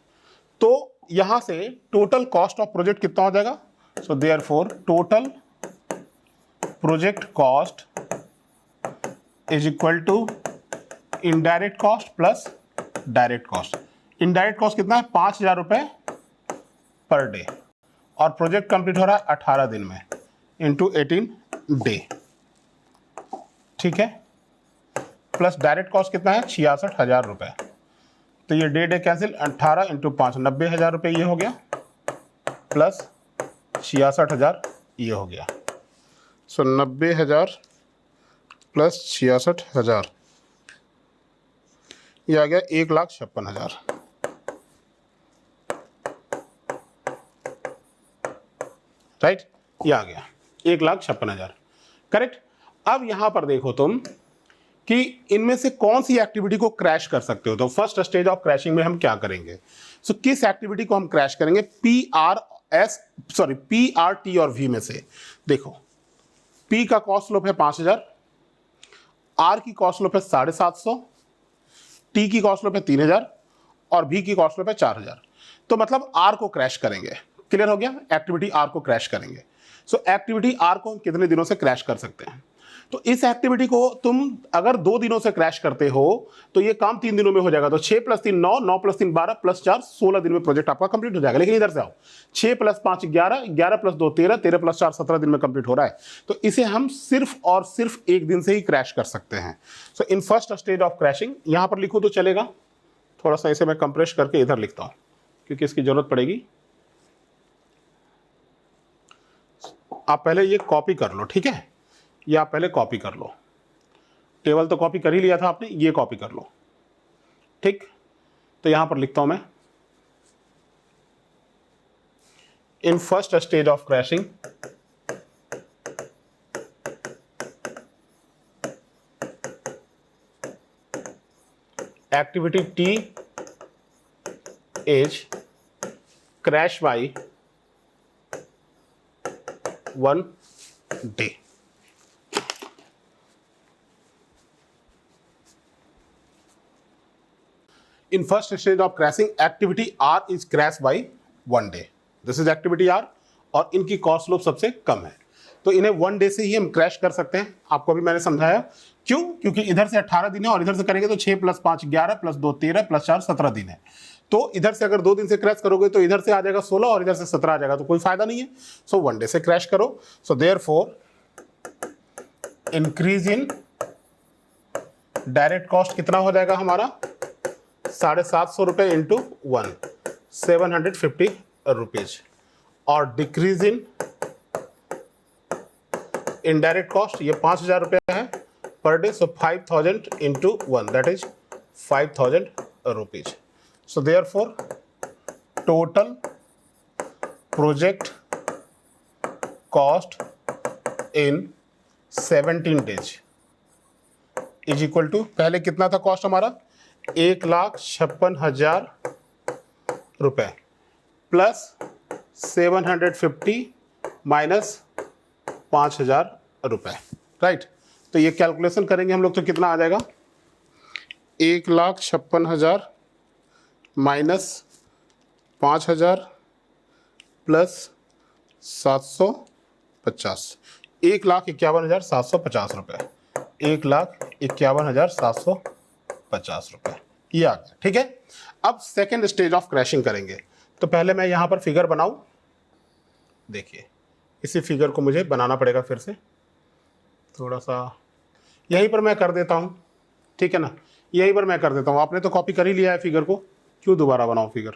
तो यहां से टोटल कॉस्ट ऑफ प्रोजेक्ट कितना हो जाएगा, so therefore total project cost is equal to indirect cost plus direct cost. Indirect cost कितना है 5,000 रुपए पर डे और प्रोजेक्ट कंप्लीट हो रहा है 18 दिन में इंटू 18 डे, ठीक है। प्लस डायरेक्ट कॉस्ट कितना है 66,000 रुपए, तो ये डे कैंसिल, 18 × 5 90,000 रुपये ये हो गया, प्लस 66,000 ये हो गया। सो 90,000 प्लस 66,000 ये आ गया 1,56,000, राइट। ये आ गया 1,56,000, करेक्ट। अब यहां पर देखो तुम कि इनमें से कौन सी एक्टिविटी को क्रैश कर सकते हो। तो फर्स्ट स्टेज ऑफ क्रैशिंग में हम क्या करेंगे, सो किस एक्टिविटी को हम क्रैश करेंगे, PRT और V में से। देखो P का कॉस्ट स्लोप है 5,000, R की कॉस्ट स्लोप है 750, T की कॉस्ट स्लोप है 3,000 और V की कॉस्ट स्लोप है 4,000। तो मतलब R को क्रैश करेंगे, क्लियर हो गया, एक्टिविटी R को क्रैश करेंगे। सो एक्टिविटी R को हम कितने दिनों से क्रैश कर सकते हैं, तो इस एक्टिविटी को तुम अगर 2 दिनों से क्रैश करते हो तो ये काम 3 दिनों में हो जाएगा। तो 6 + 3 9, 9 + 3 12 + 4 16 दिन में प्रोजेक्ट आपका कंप्लीट हो जाएगा। लेकिन इधर से आओ, 6 + 5 11, 11 + 2 13, 13 + 4 17 दिन में कंप्लीट हो रहा है। तो इसे हम सिर्फ और सिर्फ 1 दिन से ही क्रैश कर सकते हैं। So in first stage of crashing यहां पर लिखो तो चलेगा, थोड़ा सा इसे मैं कंप्रेस करके इधर लिखता हूं क्योंकि इसकी जरूरत पड़ेगी। आप पहले ये कॉपी कर लो, ठीक है, ये आप पहले कॉपी कर लो, टेबल तो कॉपी कर ही लिया था आपने, ये कॉपी कर लो, ठीक। तो यहां पर लिखता हूं मैं, इन first stage of crashing activity T is crash by 1 day. In first stage of crashing, activity R is crashed by 1 day. This is activity R और इनकी कॉस्ट स्लोप सबसे कम है। तो इन्हें 1 डे से ही हम क्रैश कर सकते हैं। आपको अभी मैंने समझाया क्यों, क्योंकि इधर से 18 दिन है और इधर से करेंगे तो 6 + 5 11 + 2 13 + 4 17 दिन है। तो इधर से अगर 2 दिन से क्रैश करोगे तो इधर से आ जाएगा 16 और इधर से 17 आ जाएगा, तो कोई फायदा नहीं है। सो 1 डे से क्रैश करो। So therefore increase in direct cost कितना हो जाएगा हमारा 750 रुपए इंटू 1 750 रुपीज, और डिक्रीज इन इनडायरेक्ट कॉस्ट ये 5000 रुपये है per day. So 5000 into 1 that is 5000 rupees. So therefore total project cost in 17 days is equal to, पहले कितना था कॉस्ट हमारा 1,56,000 रुपए प्लस 750 माइनस 5,000 रुपए, राइट। तो ये कैलकुलेशन करेंगे हम लोग तो कितना आ जाएगा 1,56,000 माइनस 5,000 प्लस 750, 1,51,750 रुपए, 1,51,750 रुपए ये आ गया, ठीक है। अब सेकेंड स्टेज ऑफ क्रैशिंग करेंगे। तो पहले मैं यहां पर फिगर बनाऊं, देखिए इसी फिगर को मुझे बनाना पड़ेगा फिर से, थोड़ा सा यहीं पर मैं कर देता हूं, ठीक है ना, यहीं पर मैं कर देता हूं। आपने तो कॉपी कर ही लिया है फिगर को, क्यों दोबारा बनाऊं फिगर,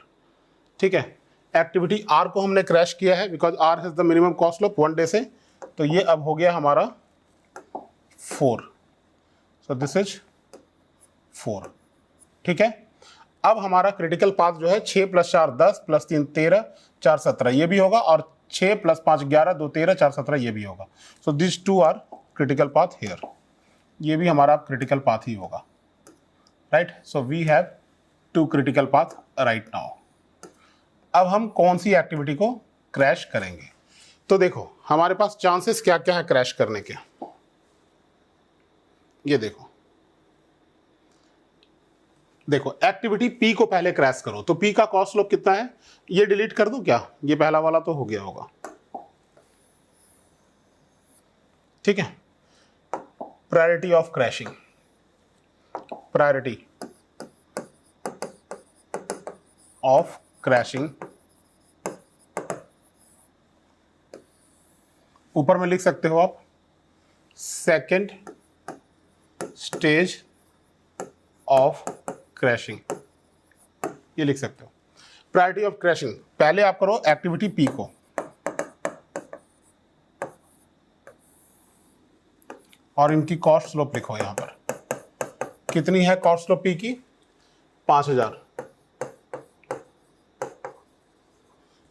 ठीक है। एक्टिविटी आर को हमने क्रैश किया है because R has the minimum cost slope 1 day से, तो ये अब हो गया हमारा 4। सो दिस इज 4, ठीक है। अब हमारा क्रिटिकल पाथ जो है 6 + 4 10 + 3 13 4 17 ये भी होगा, और 6 + 5 11 2 13 4 17 ये भी होगा। So this 2 are critical path here, ये भी हमारा क्रिटिकल पाथ ही होगा, right. So we have 2 critical path right now. अब हम कौन सी एक्टिविटी को क्रैश करेंगे, तो देखो हमारे पास चांसेस क्या क्या है क्रैश करने के, ये देखो एक्टिविटी पी को पहले क्रैश करो। तो पी का कॉस्ट स्लोप कितना है, ये डिलीट कर दूं क्या, ये पहला वाला तो हो गया होगा, ठीक है। Priority of crashing, priority of crashing ऊपर में लिख सकते हो आप सेकेंड स्टेज ऑफ क्रैशिंग, ये लिख सकते हो। प्रायोरिटी ऑफ क्रैशिंग, पहले आप करो एक्टिविटी पी को, और इनकी कॉस्ट स्लोप लिखो यहां पर, कितनी है कॉस्ट स्लोप पी की 5,000,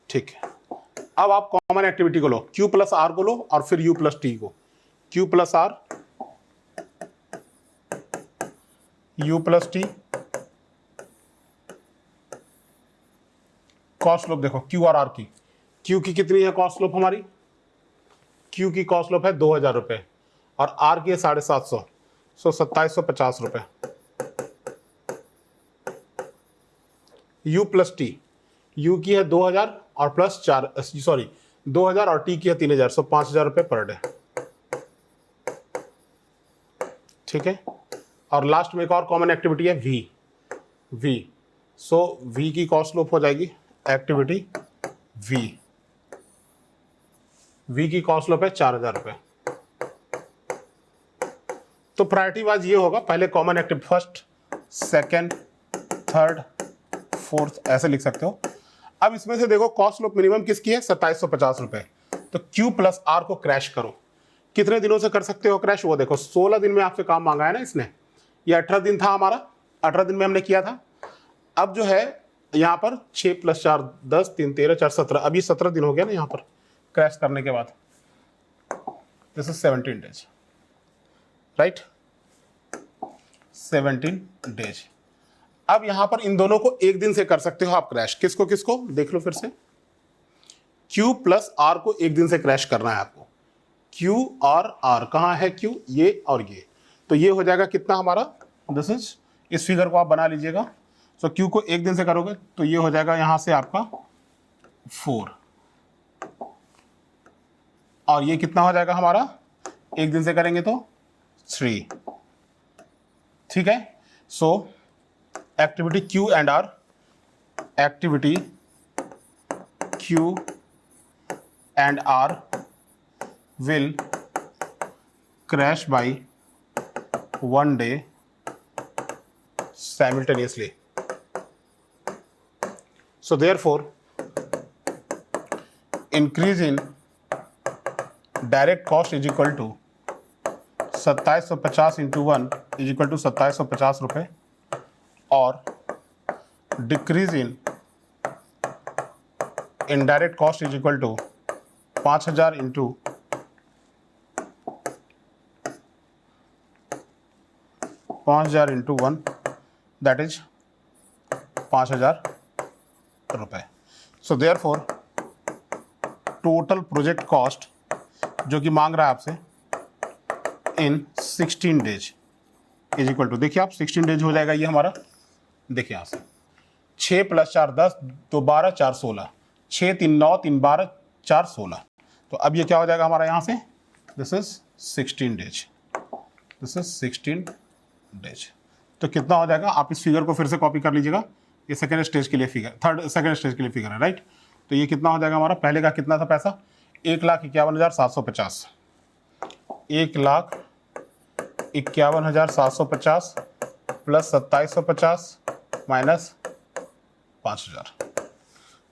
ठीक है। अब आप कॉमन एक्टिविटी को लो, Q + R को लो और फिर U + T को, Q + R U + T, cost slope देखो Q और R की, Q की कितनी है कॉस्ट स्लोप हमारी, Q की कॉस्ट स्लोप है 2,000 रुपए और R की है 750, सो 2,750 रुपए। U + T, U की है 2,000 और प्लस 2,000 और T की है 3,000, सो 5,000 रुपए पर डे, ठीक है। और लास्ट में एक और कॉमन एक्टिविटी है V, सो V की कॉस्ट स्लोप हो जाएगी एक्टिविटी V की कॉस्ट स्लोप है 4,000 रुपए। तो प्रायोरिटी वाइज ये होगा, पहले common activity first, second, third, fourth, ऐसे लिख सकते हो। अब इसमें से देखो कॉस्ट स्लोप मिनिमम किसकी है 2,750 रुपए, तो Q + R को क्रैश करो। कितने दिनों से कर सकते हो क्रैश, वो देखो 16 दिन में आपसे काम मांगा है ना इसने, ये 18 दिन था हमारा, 18 दिन में हमने किया था। अब जो है यहाँ पर 6 + 4 10 3 13 4 17, अभी 17 दिन हो गया ना यहाँ पर क्रैश करने के बाद, this is 17 days, right, 17 days. अब यहां पर इन दोनों को एक दिन से कर सकते हो आप क्रैश, किसको किसको देख लो फिर से, Q + R को एक दिन से क्रैश करना है आपको। Q और R कहां है Q, ये और ये, तो ये हो जाएगा कितना हमारा, दिस इज, इस फिगर को आप बना लीजिएगा। सो Q को एक दिन से करोगे तो ये हो जाएगा यहां से आपका 4, और ये कितना हो जाएगा हमारा, एक दिन से करेंगे तो 3, ठीक है। सो activity Q and R, activity Q and R will crash by one day simultaneously. So therefore, increase in direct cost is equal to 2750 into 1 is equal to 2750 रुपये, और decrease in indirect cost is equal to 5000 into 5000 into 1, that is 5000 रुपये। So therefore total project cost जो कि मांग रहा है आपसे इन 16 days is equal to, देखिए आप 16 डेज हो जाएगा ये हमारा, देखिए यहाँ से 6 + 4 10, 2 12 4 16, 6 3 9 3 12 4 16। तो अब ये क्या हो जाएगा हमारा यहाँ से, this is 16 days, this is 16 days. तो कितना हो जाएगा, आप इस फिगर को फिर से कॉपी कर लीजिएगा, ये सेकेंड स्टेज के लिए फिगर, सेकेंड स्टेज के लिए फिगर है, राइट। तो ये कितना हो जाएगा हमारा, पहले का कितना था पैसा, 1,51,750, 1,51,750 plus 2750 minus 5000।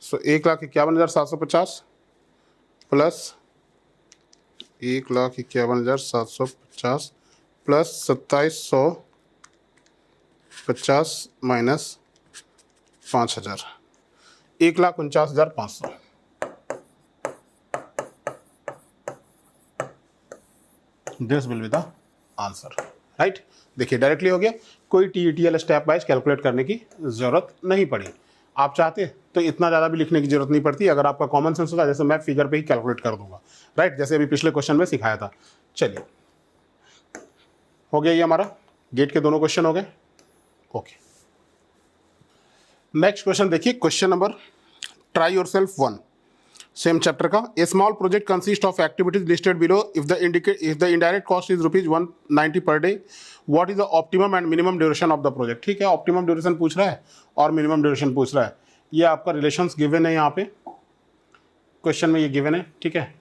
So 1,51,750 plus 1,51,750 plus 2750 minus 5000, 1,49,500। This will be the answer, right. देखिए डायरेक्टली हो गया, कोई TETL स्टेप वाइज कैलकुलेट करने की जरूरत नहीं पड़ी। आप चाहते तो इतना ज़्यादा भी लिखने की जरूरत नहीं पड़ती, अगर आपका कॉमन सेंस होता, जैसे मैं फिगर पे ही कैलकुलेट कर दूंगा, राइट, जैसे अभी पिछले क्वेश्चन में सिखाया था। चलिए हो गया ये हमारा, गेट के दोनों क्वेश्चन हो गए, ओके। नेक्स्ट क्वेश्चन देखिए, question number try yourself 1, same chapter का। A small project consist of activities listed below, if the indirect cost is ₹190 per day, what is the optimum and minimum duration of the project. ठीक है, optimum duration पूछ रहा है और minimum duration पूछ रहा है। ये आपका रिलेशंस गिवन है यहाँ पे क्वेश्चन में, ये गिवन है, ठीक है।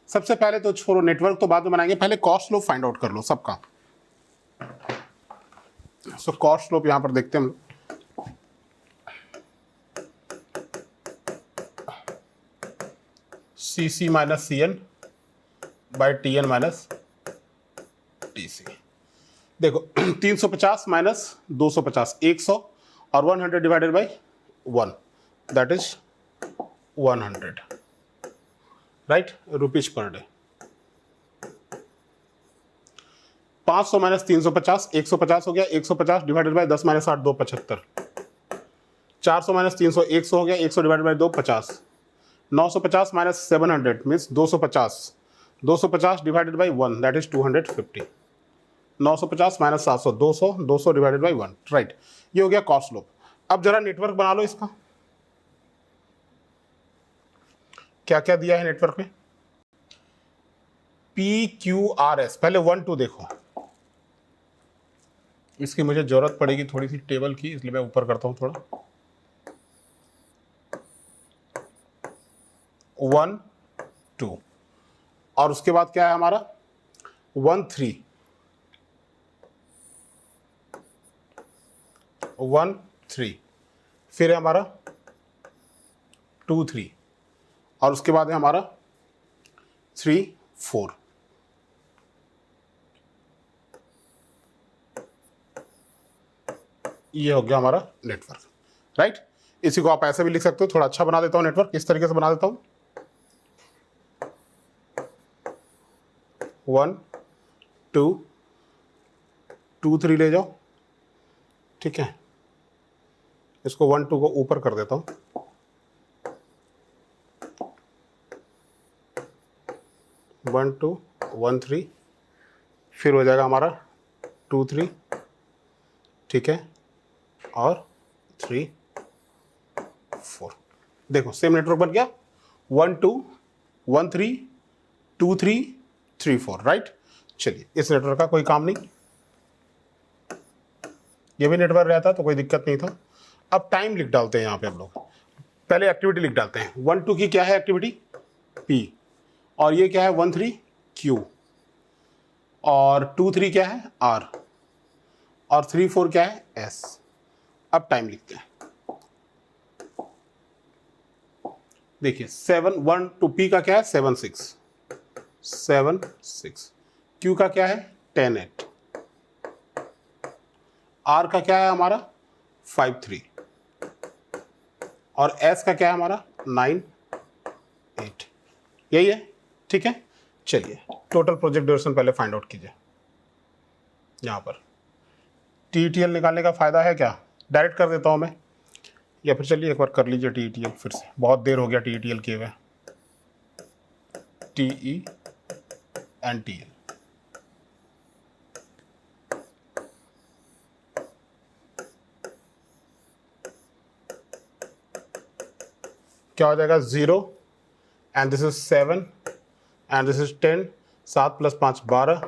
सबसे पहले तो छोड़ो, नेटवर्क तो बाद में बनाएंगे, पहले कॉस्ट स्लोप फाइंड आउट कर लो सबका। सो कॉस्ट स्लोप यहाँ पर देखते हैं हम, CC minus CN by TN minus TC। देखो 350 माइनस 250 100, और 100 divided by 1, that is 100, right, rupees per day. 500 minus 350 150 हो गया, 150 डिवाइडेड बाई 10 माइनस 8 2 75, 400 माइनस 300 100 हो गया, 100 divided by 2 50, 950 minus 700 means 250, 250 divided by 1 that is 250, 950 minus 700 200, 200 divided by 1, right. ये हो गया cost slope. अब जरा नेटवर्क बना लो इसका, क्या क्या दिया है नेटवर्क में, PQRS। पहले 1 2 देखो, इसकी मुझे जरूरत पड़ेगी थोड़ी सी टेबल की, इसलिए मैं ऊपर करता हूं थोड़ा। 1 2, और उसके बाद क्या है हमारा 1 3, 1 3, फिर है हमारा 2 3, और उसके बाद है हमारा 3 4। ये हो गया हमारा नेटवर्क, राइट। इसी को आप ऐसे भी लिख सकते हो, थोड़ा अच्छा बना देता हूं नेटवर्क, इस तरीके से बना देता हूं, 1 2 2 3 ले जाओ, ठीक है। इसको 1 2 को ऊपर कर देता हूं, 1 2 1 3, फिर हो जाएगा हमारा 2 3, ठीक है, और 3 4। देखो सेम नेटवर्क बन गया, 1 2 1 3 2 3 3 4, राइट। चलिए, इस नेटवर्क का कोई काम नहीं, ये भी नेटवर्क रहता तो कोई दिक्कत नहीं था। अब टाइम लिख डालते हैं यहाँ पे हम लोग, पहले एक्टिविटी लिख डालते हैं। 1 2 की क्या है एक्टिविटी P, और ये क्या है 1 3 Q, और 2 3 क्या है R, और 3 4 क्या है S। अब टाइम लिखते हैं, देखिए 7 1 टू P का क्या है 7 6 7 6, Q का क्या है 10 8, R का क्या है हमारा 5 3, और S का क्या है हमारा 9 8। यही है, ठीक है। चलिए, टोटल प्रोजेक्ट ड्यूरेशन पहले फाइंड आउट कीजिए। यहाँ पर TETL निकालने का फ़ायदा है क्या, डायरेक्ट कर देता हूँ मैं, या फिर चलिए एक बार कर लीजिए TETL फिर से, बहुत देर हो गया TETL किए हुए। TENTL क्या हो जाएगा 0, and this is 7 and this is 10, 7 + 5 12,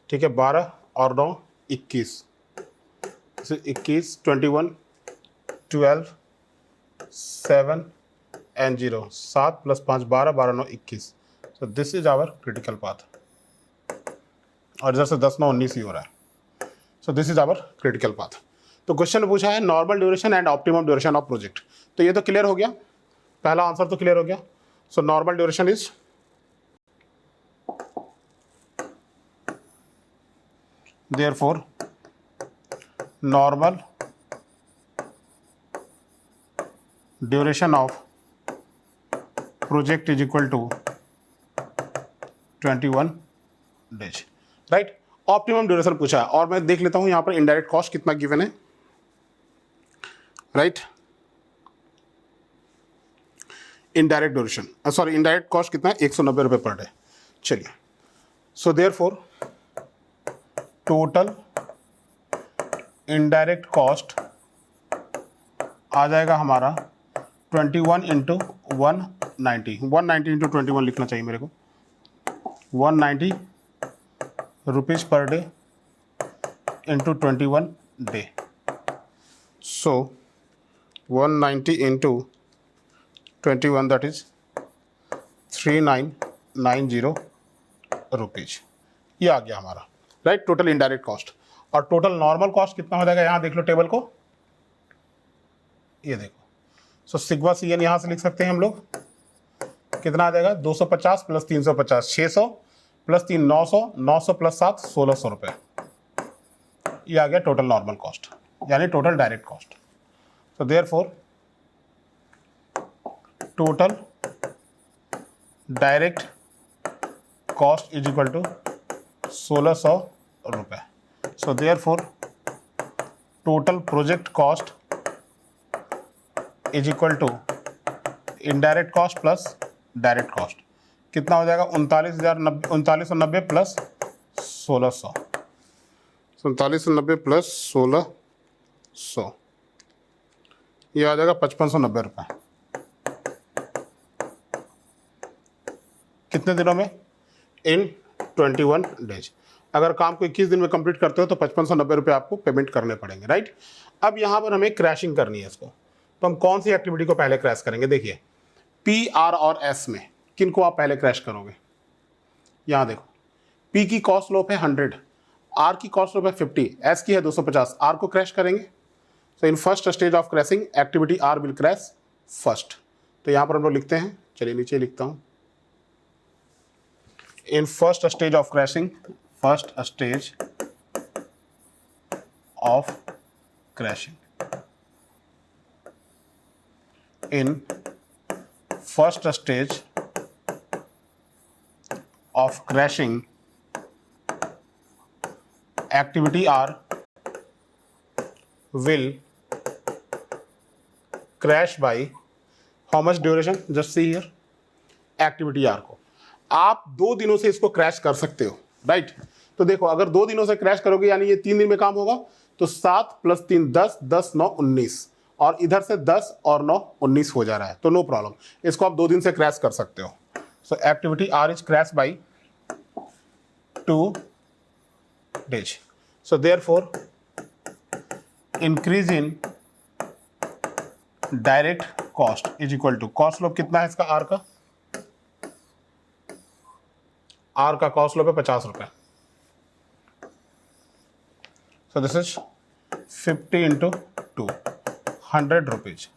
ठीक है 12 और 9 21, 21 21 12 7 and 0, 7 + 5 12 12 9 21। So this is our critical path, और इधर से 10 9 19 ही हो रहा है। So this is our critical path. तो क्वेश्चन पूछा है normal duration and optimum duration of project, तो ये तो क्लियर हो गया, पहला आंसर तो क्लियर हो गया। So normal duration is therefore normal duration of project is equal to 21 days, right. Optimum duration पूछा है, और मैं देख लेता हूं यहां पर इनडायरेक्ट कॉस्ट कितना गिवन है, right. Indirect duration, sorry indirect cost कितना है 190 रुपये पर डे। चलिए, so therefore total indirect cost आ जाएगा हमारा 21 इंटू 190, 190 इंटू 21 लिखना चाहिए मेरे को, 190 रुपीज़ पर day into 21 day. So 190 into 21 that is 3990 rupees, ये आ गया हमारा, राइट, टोटल इनडायरेक्ट कॉस्ट। और टोटल नॉर्मल कॉस्ट कितना हो जाएगा, यहाँ देख लो टेबल को, ये देखो। सो सिग्मा CN यहाँ से लिख सकते हैं हम लोग, कितना आ जाएगा 250 + 350 600 + 3 900, 900 + 7 1600 रुपये, ये आ गया टोटल नॉर्मल कॉस्ट, यानी total direct cost. So therefore total direct cost is equal to 1600 रुपये। So therefore total project cost is equal to indirect cost plus direct cost, कितना हो जाएगा 3990 प्लस 1600, 3990 प्लस 1600, ये आ जाएगा 5590 रुपये। कितने दिनों में, इन 21 डेज। अगर काम को 21 दिन में कंप्लीट करते हो तो 5590 रुपये आपको पेमेंट करने पड़ेंगे, राइट। अब यहाँ पर हमें क्रैशिंग करनी है इसको, तो हम कौन सी एक्टिविटी को पहले क्रैश करेंगे, देखिए P R और S में किन को आप पहले क्रैश करोगे, यहाँ देखो P की कॉस्ट स्लोप है 100, R की कॉस्ट स्लोप है 50, S की है 250, R को क्रैश करेंगे। So in first stage of crashing activity R will crash first, तो यहाँ पर हम लोग लिखते हैं, चलिए नीचे लिखता हूँ, इन first stage of crashing, first stage of crashing, in first stage of crashing activity R will crash by how much duration, just see here, activity R को आप 2 दिनों से इसको क्रैश कर सकते हो, राइट। तो देखो अगर 2 दिनों से क्रैश करोगे यानी ये 3 दिन में काम होगा, तो 7 + 3 10, 10 9 19, और इधर से 10 और 9 19 हो जा रहा है, तो नो प्रॉब्लम, इसको आप 2 दिन से क्रैश कर सकते हो। So activity R is crashed by 2 days. So therefore increase in direct cost is equal to cost slope कितना है इसका R का? R का कॉस्ट स्लोप है 50 रुपए. So this is 50 into 2, 100 rupees.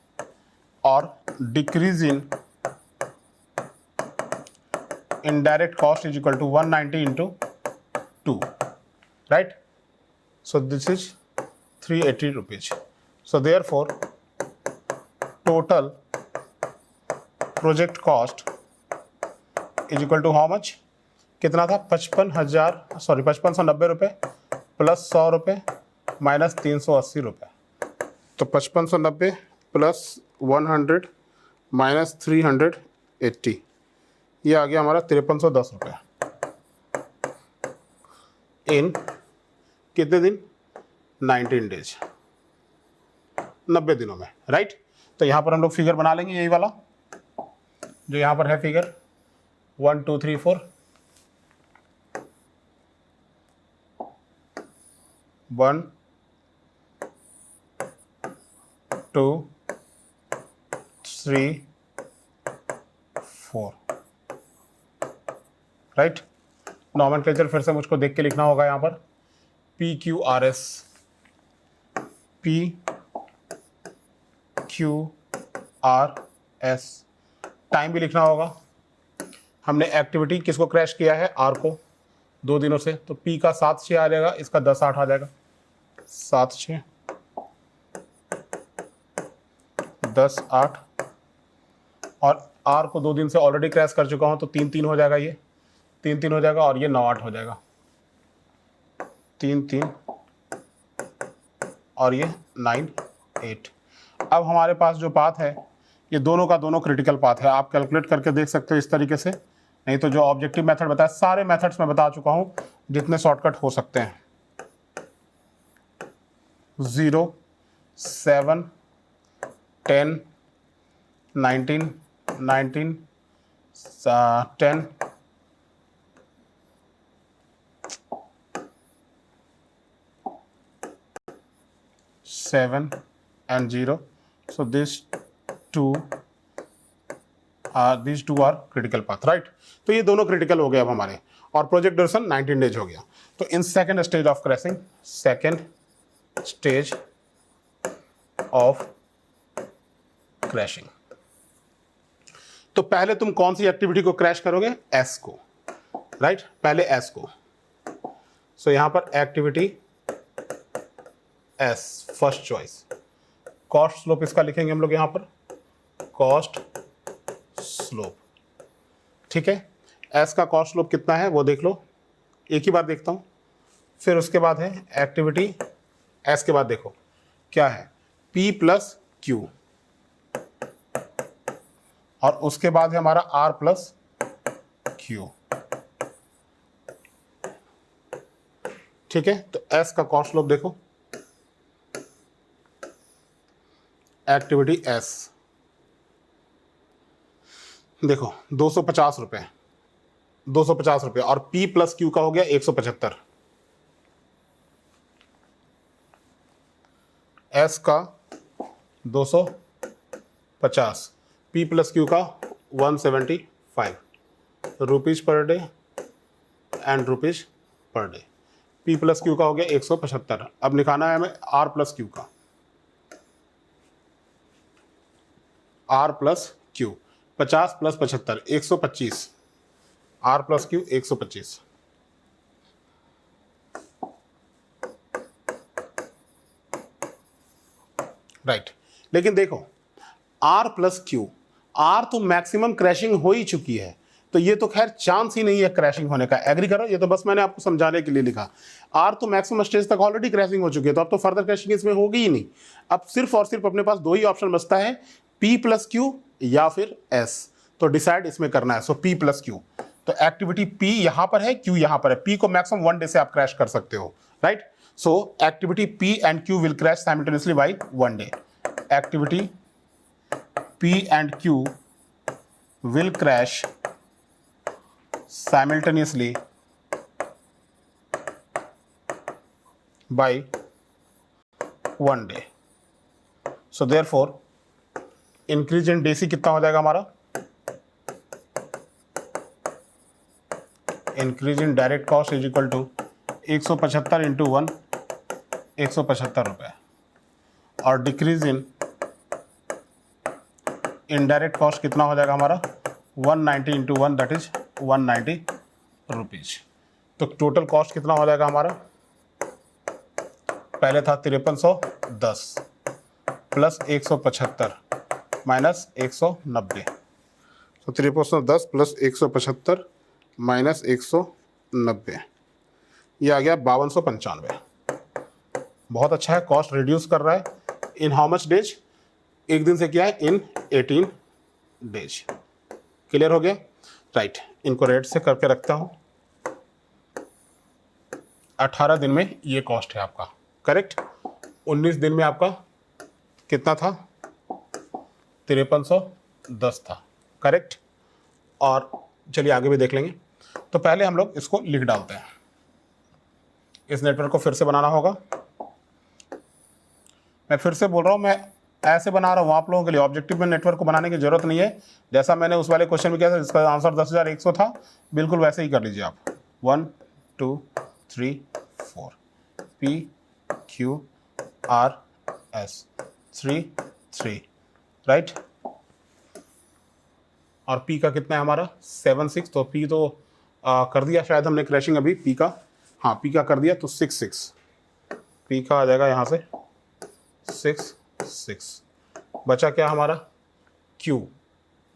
और decrease in indirect cost is equal to 190 into 2, right? So this is 380 rupees. So therefore total project cost is equal to how much? कितना था? 5590 रुपये plus 100 रुपये minus 380 रुपये. तो 5590 plus 100 minus 380, ये आ गया हमारा 5310 रुपये इन कितने दिन? 19 डेज, 90 दिनों में, राइट? तो यहाँ पर हम लोग फिगर बना लेंगे, यही वाला जो यहाँ पर है फिगर 1 2 3 4. 1 2 3 4, राइट? नॉमेनक्लेचर फिर से मुझको देख के लिखना होगा यहाँ पर PQRS, PQRS. टाइम भी लिखना होगा. हमने एक्टिविटी किसको क्रैश किया है? R को 2 दिनों से. तो P का 7/6 आ जाएगा, इसका 10/8 आ जाएगा. 7/6 10/8 और R को 2 दिन से ऑलरेडी क्रैश कर चुका हूं तो 3/3 हो जाएगा, ये 3/3 हो जाएगा और ये 9/8 हो जाएगा. 3/3 और ये 9/8. अब हमारे पास जो पाथ है ये दोनों का दोनों क्रिटिकल पाथ है. आप कैलकुलेट करके देख सकते हो इस तरीके से, नहीं तो जो ऑब्जेक्टिव मेथड बताया, सारे मेथड्स मैं बता चुका हूं जितने शॉर्टकट हो सकते हैं. 0 7 10 19 19 10 7 and 0. So these two are critical path, right? तो ये दोनों क्रिटिकल हो गए अब हमारे, और प्रोजेक्ट ड्यूरेशन 19 डेज हो गया. तो in second stage of crashing, second stage of crashing, तो पहले तुम कौन सी एक्टिविटी को क्रैश करोगे? एस को, राइट? पहले एस को. सो यहां पर activity S first choice. Cost slope इसका लिखेंगे हम लोग यहां पर, कॉस्ट स्लोप, ठीक है? एस का कॉस्ट स्लोप कितना है वो देख लो, एक ही बार देखता हूं. फिर उसके बाद है एक्टिविटी एस के बाद देखो क्या है, P प्लस क्यू, और उसके बाद है हमारा R प्लस क्यू, ठीक है? तो S का कॉस्ट स्लोप देखो, एक्टिविटी S देखो 250 रुपये, 250 रुपये, और P प्लस क्यू का हो गया 175. S का 250, P प्लस क्यू का 175 rupees per day and rupees per day. P plus Q का हो गया 175. अब निकालना है हमें R प्लस क्यू का, R plus Q 50 plus 75 125, R plus Q 125. Right, लेकिन देखो R प्लस क्यू, R तो मैक्सिमम क्रैशिंग हो ही चुकी है, तो ये तो खैर चांस ही नहीं है क्रैशिंग होने का. एग्री करो, ये तो बस मैंने आपको समझाने के लिए लिखा. R तो मैक्सिमम स्टेज तक ऑलरेडी क्रैशिंग हो चुकी है, तो अब तो फर्दर क्रैशिंग इसमें होगी ही नहीं. अब सिर्फ और सिर्फ अपने पास दो ही ऑप्शन बचता है, P प्लस क्यू या फिर S. तो डिसाइड इसमें करना है. सो P प्लस क्यू, तो एक्टिविटी P यहां पर है, Q यहां पर है. P को मैक्सिमम 1 डे से आप क्रैश कर सकते हो, right? So activity P and Q will crash simultaneously by 1 day. Activity P and Q will crash simultaneously by 1 day. So therefore increase in DC कितना हो जाएगा हमारा, increase in direct cost is equal to 175 into 1 175 रुपये, और decrease in indirect cost कितना हो जाएगा हमारा 190 इंटू 1 दैट इज 190 रुपीज। तो टोटल कॉस्ट कितना हो जाएगा हमारा, पहले था 5310 प्लस 175 माइनस 190, तो 5310 प्लस 175 माइनस 190, ये आ गया 5295। बहुत अच्छा है, कॉस्ट रिड्यूस कर रहा है। इन हाउ मच डेज, एक दिन से किया है इन 18 डेज। क्लियर हो गया, राइट। इनको रेट से करके रखता हूँ, 18 दिन में ये कॉस्ट है आपका, करेक्ट। 19 दिन में आपका कितना था, 5310 था, करेक्ट। और चलिए आगे भी देख लेंगे। तो पहले हम लोग इसको लिख डालते हैं, इस नेटवर्क को फिर से बनाना होगा। मैं फिर से बोल रहा हूँ, मैं ऐसे बना रहा हूँ आप लोगों के लिए, ऑब्जेक्टिव में नेटवर्क को बनाने की जरूरत नहीं है। जैसा मैंने उस वाले क्वेश्चन में किया था जिसका आंसर 10,100 था, बिल्कुल वैसे ही कर लीजिए आप। 1 2 3 4 P Q R S 3 3, right. और P का कितना है हमारा 76, तो P तो कर दिया शायद हमने क्रैशिंग अभी, P का, हाँ P का कर दिया, तो 66 P का आ जाएगा यहाँ से 66। बचा क्या हमारा Q,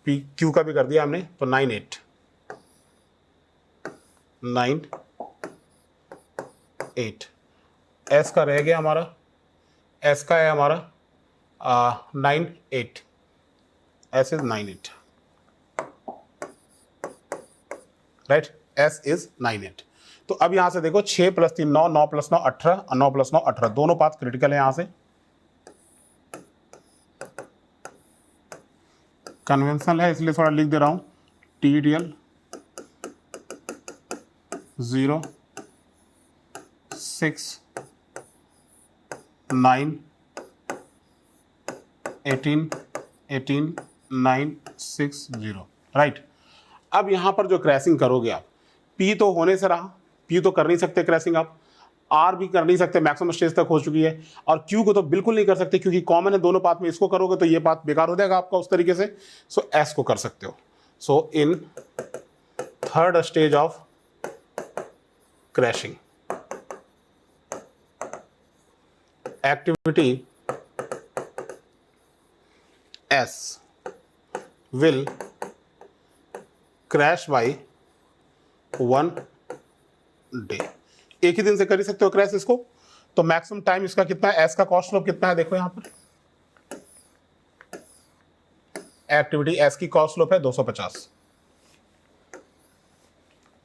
P Q का भी कर दिया हमने, तो 98 S का रह गया हमारा, S का है हमारा 98, S is 98, right, S is 98। तो अब यहां से देखो 6 प्लस 3 9, 9 प्लस 9 18, 9 प्लस 9 18, दोनों पाथ क्रिटिकल है। यहां से कन्वेंशनल है इसलिए थोड़ा लिख दे रहा हूं, TDL 0 6 9 18 18 9 6 0, राइट। अब यहां पर जो क्रैशिंग करोगे आप, P तो होने से रहा, P तो कर नहीं सकते क्रैशिंग आप, R भी कर नहीं सकते, मैक्सिमम स्टेज तक हो चुकी है, और Q को तो बिल्कुल नहीं कर सकते क्योंकि कॉमन है दोनों पाथ में। इसको करोगे तो ये पाथ बेकार हो जाएगा आपका उस तरीके से। सो S को कर सकते हो। So in third stage of crashing activity S will crash by 1 day। एक ही दिन से कर ही सकते हो क्रैश इसको, तो मैक्सिमम टाइम इसका कितना है, S का कॉस्ट स्लोप कितना है, देखो यहां पर एक्टिविटी S की कॉस्ट स्लोप है 250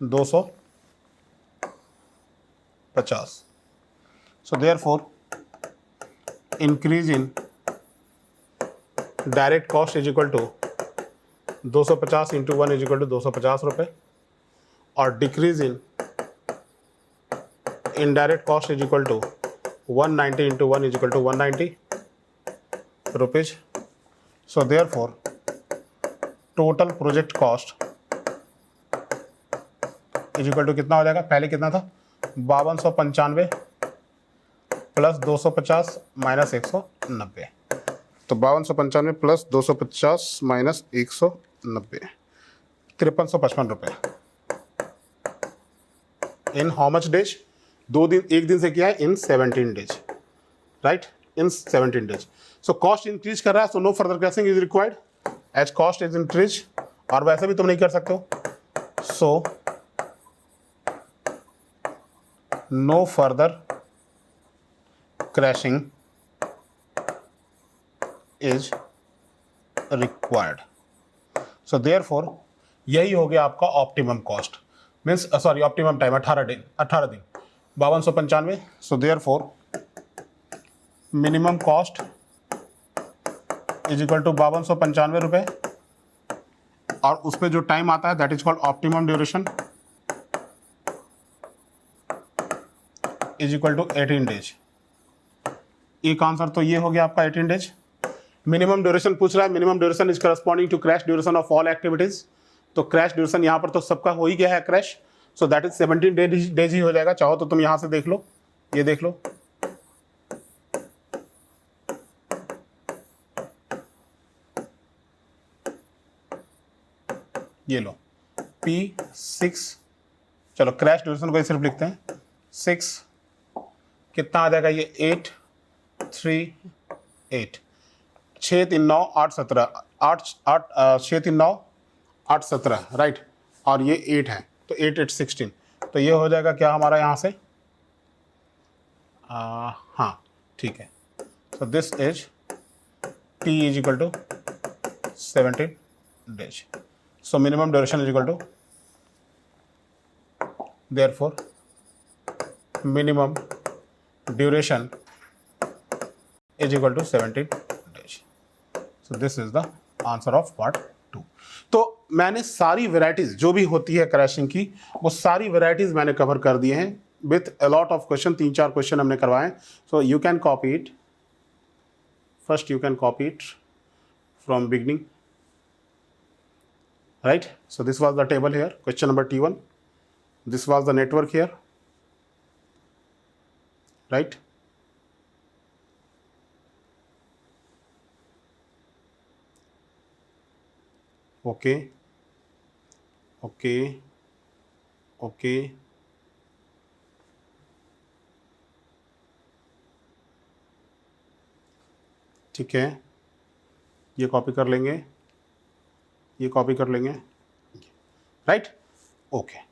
250। So therefore increase in direct cost is equal to 250 into 1 is equal to 250 रुपये, और decrease in indirect cost is equal to 190 into 1 is equal to 190 rupees. So therefore total project cost is equal to कितना हो जाएगा, पहले कितना था 5295 plus 250 minus 190, तो 5295 plus 250 minus 190 5355 रुपये। इन हाउ मच डेज, 2 दिन, एक दिन से किया है in 17 days, right, in 17 days. So cost increase कर रहा है, so no further crashing is required as cost is increase, और वैसे भी तुम नहीं कर सकते हो। So no further crashing is required. So therefore यही हो गया आपका optimum cost, means sorry optimum time 18 दिन 5295। So therefore minimum cost is equal to 5295 रुपये और उस पर जो टाइम आता है that is called optimum duration is equal to 18 days. एक आंसर तो ये हो गया आपका 18 डेज। मिनिमम ड्यूरेशन पूछ रहा है, minimum duration is corresponding to crash duration of all activities. तो क्रैश ड्यूरेशन यहाँ पर तो सबका हो ही गया है crash, so that is 17 days ही हो जाएगा। चाहो तो तुम यहाँ से देख लो, ये देख लो, ये लो P6, चलो क्रैश ड्यूरेशन को सिर्फ लिखते हैं 6, कितना आ जाएगा ये 8 3 8, 6 3 9 8 17, 6 3 9 8 17 राइट, और ये 8 है तो 8 8 16, तो ये हो जाएगा क्या हमारा यहाँ से, हाँ ठीक है। So this is T is equal to 17 days. So minimum duration is equal to, therefore minimum duration is equal to 17 days. So this is the answer of part 2. तो मैंने सारी वेराइटीज जो भी होती है क्रैशिंग की, वो सारी वेराइटीज मैंने कवर कर दिए हैं with a lot of question, 3-4 question हमने करवाए। So you can copy it, first you can copy it from beginning, right? So this was the table here, question number T1. This was the network here, right? Okay, okay, okay, ठीक है, ये copy कर लेंगे, ये copy कर लेंगे, right? Okay.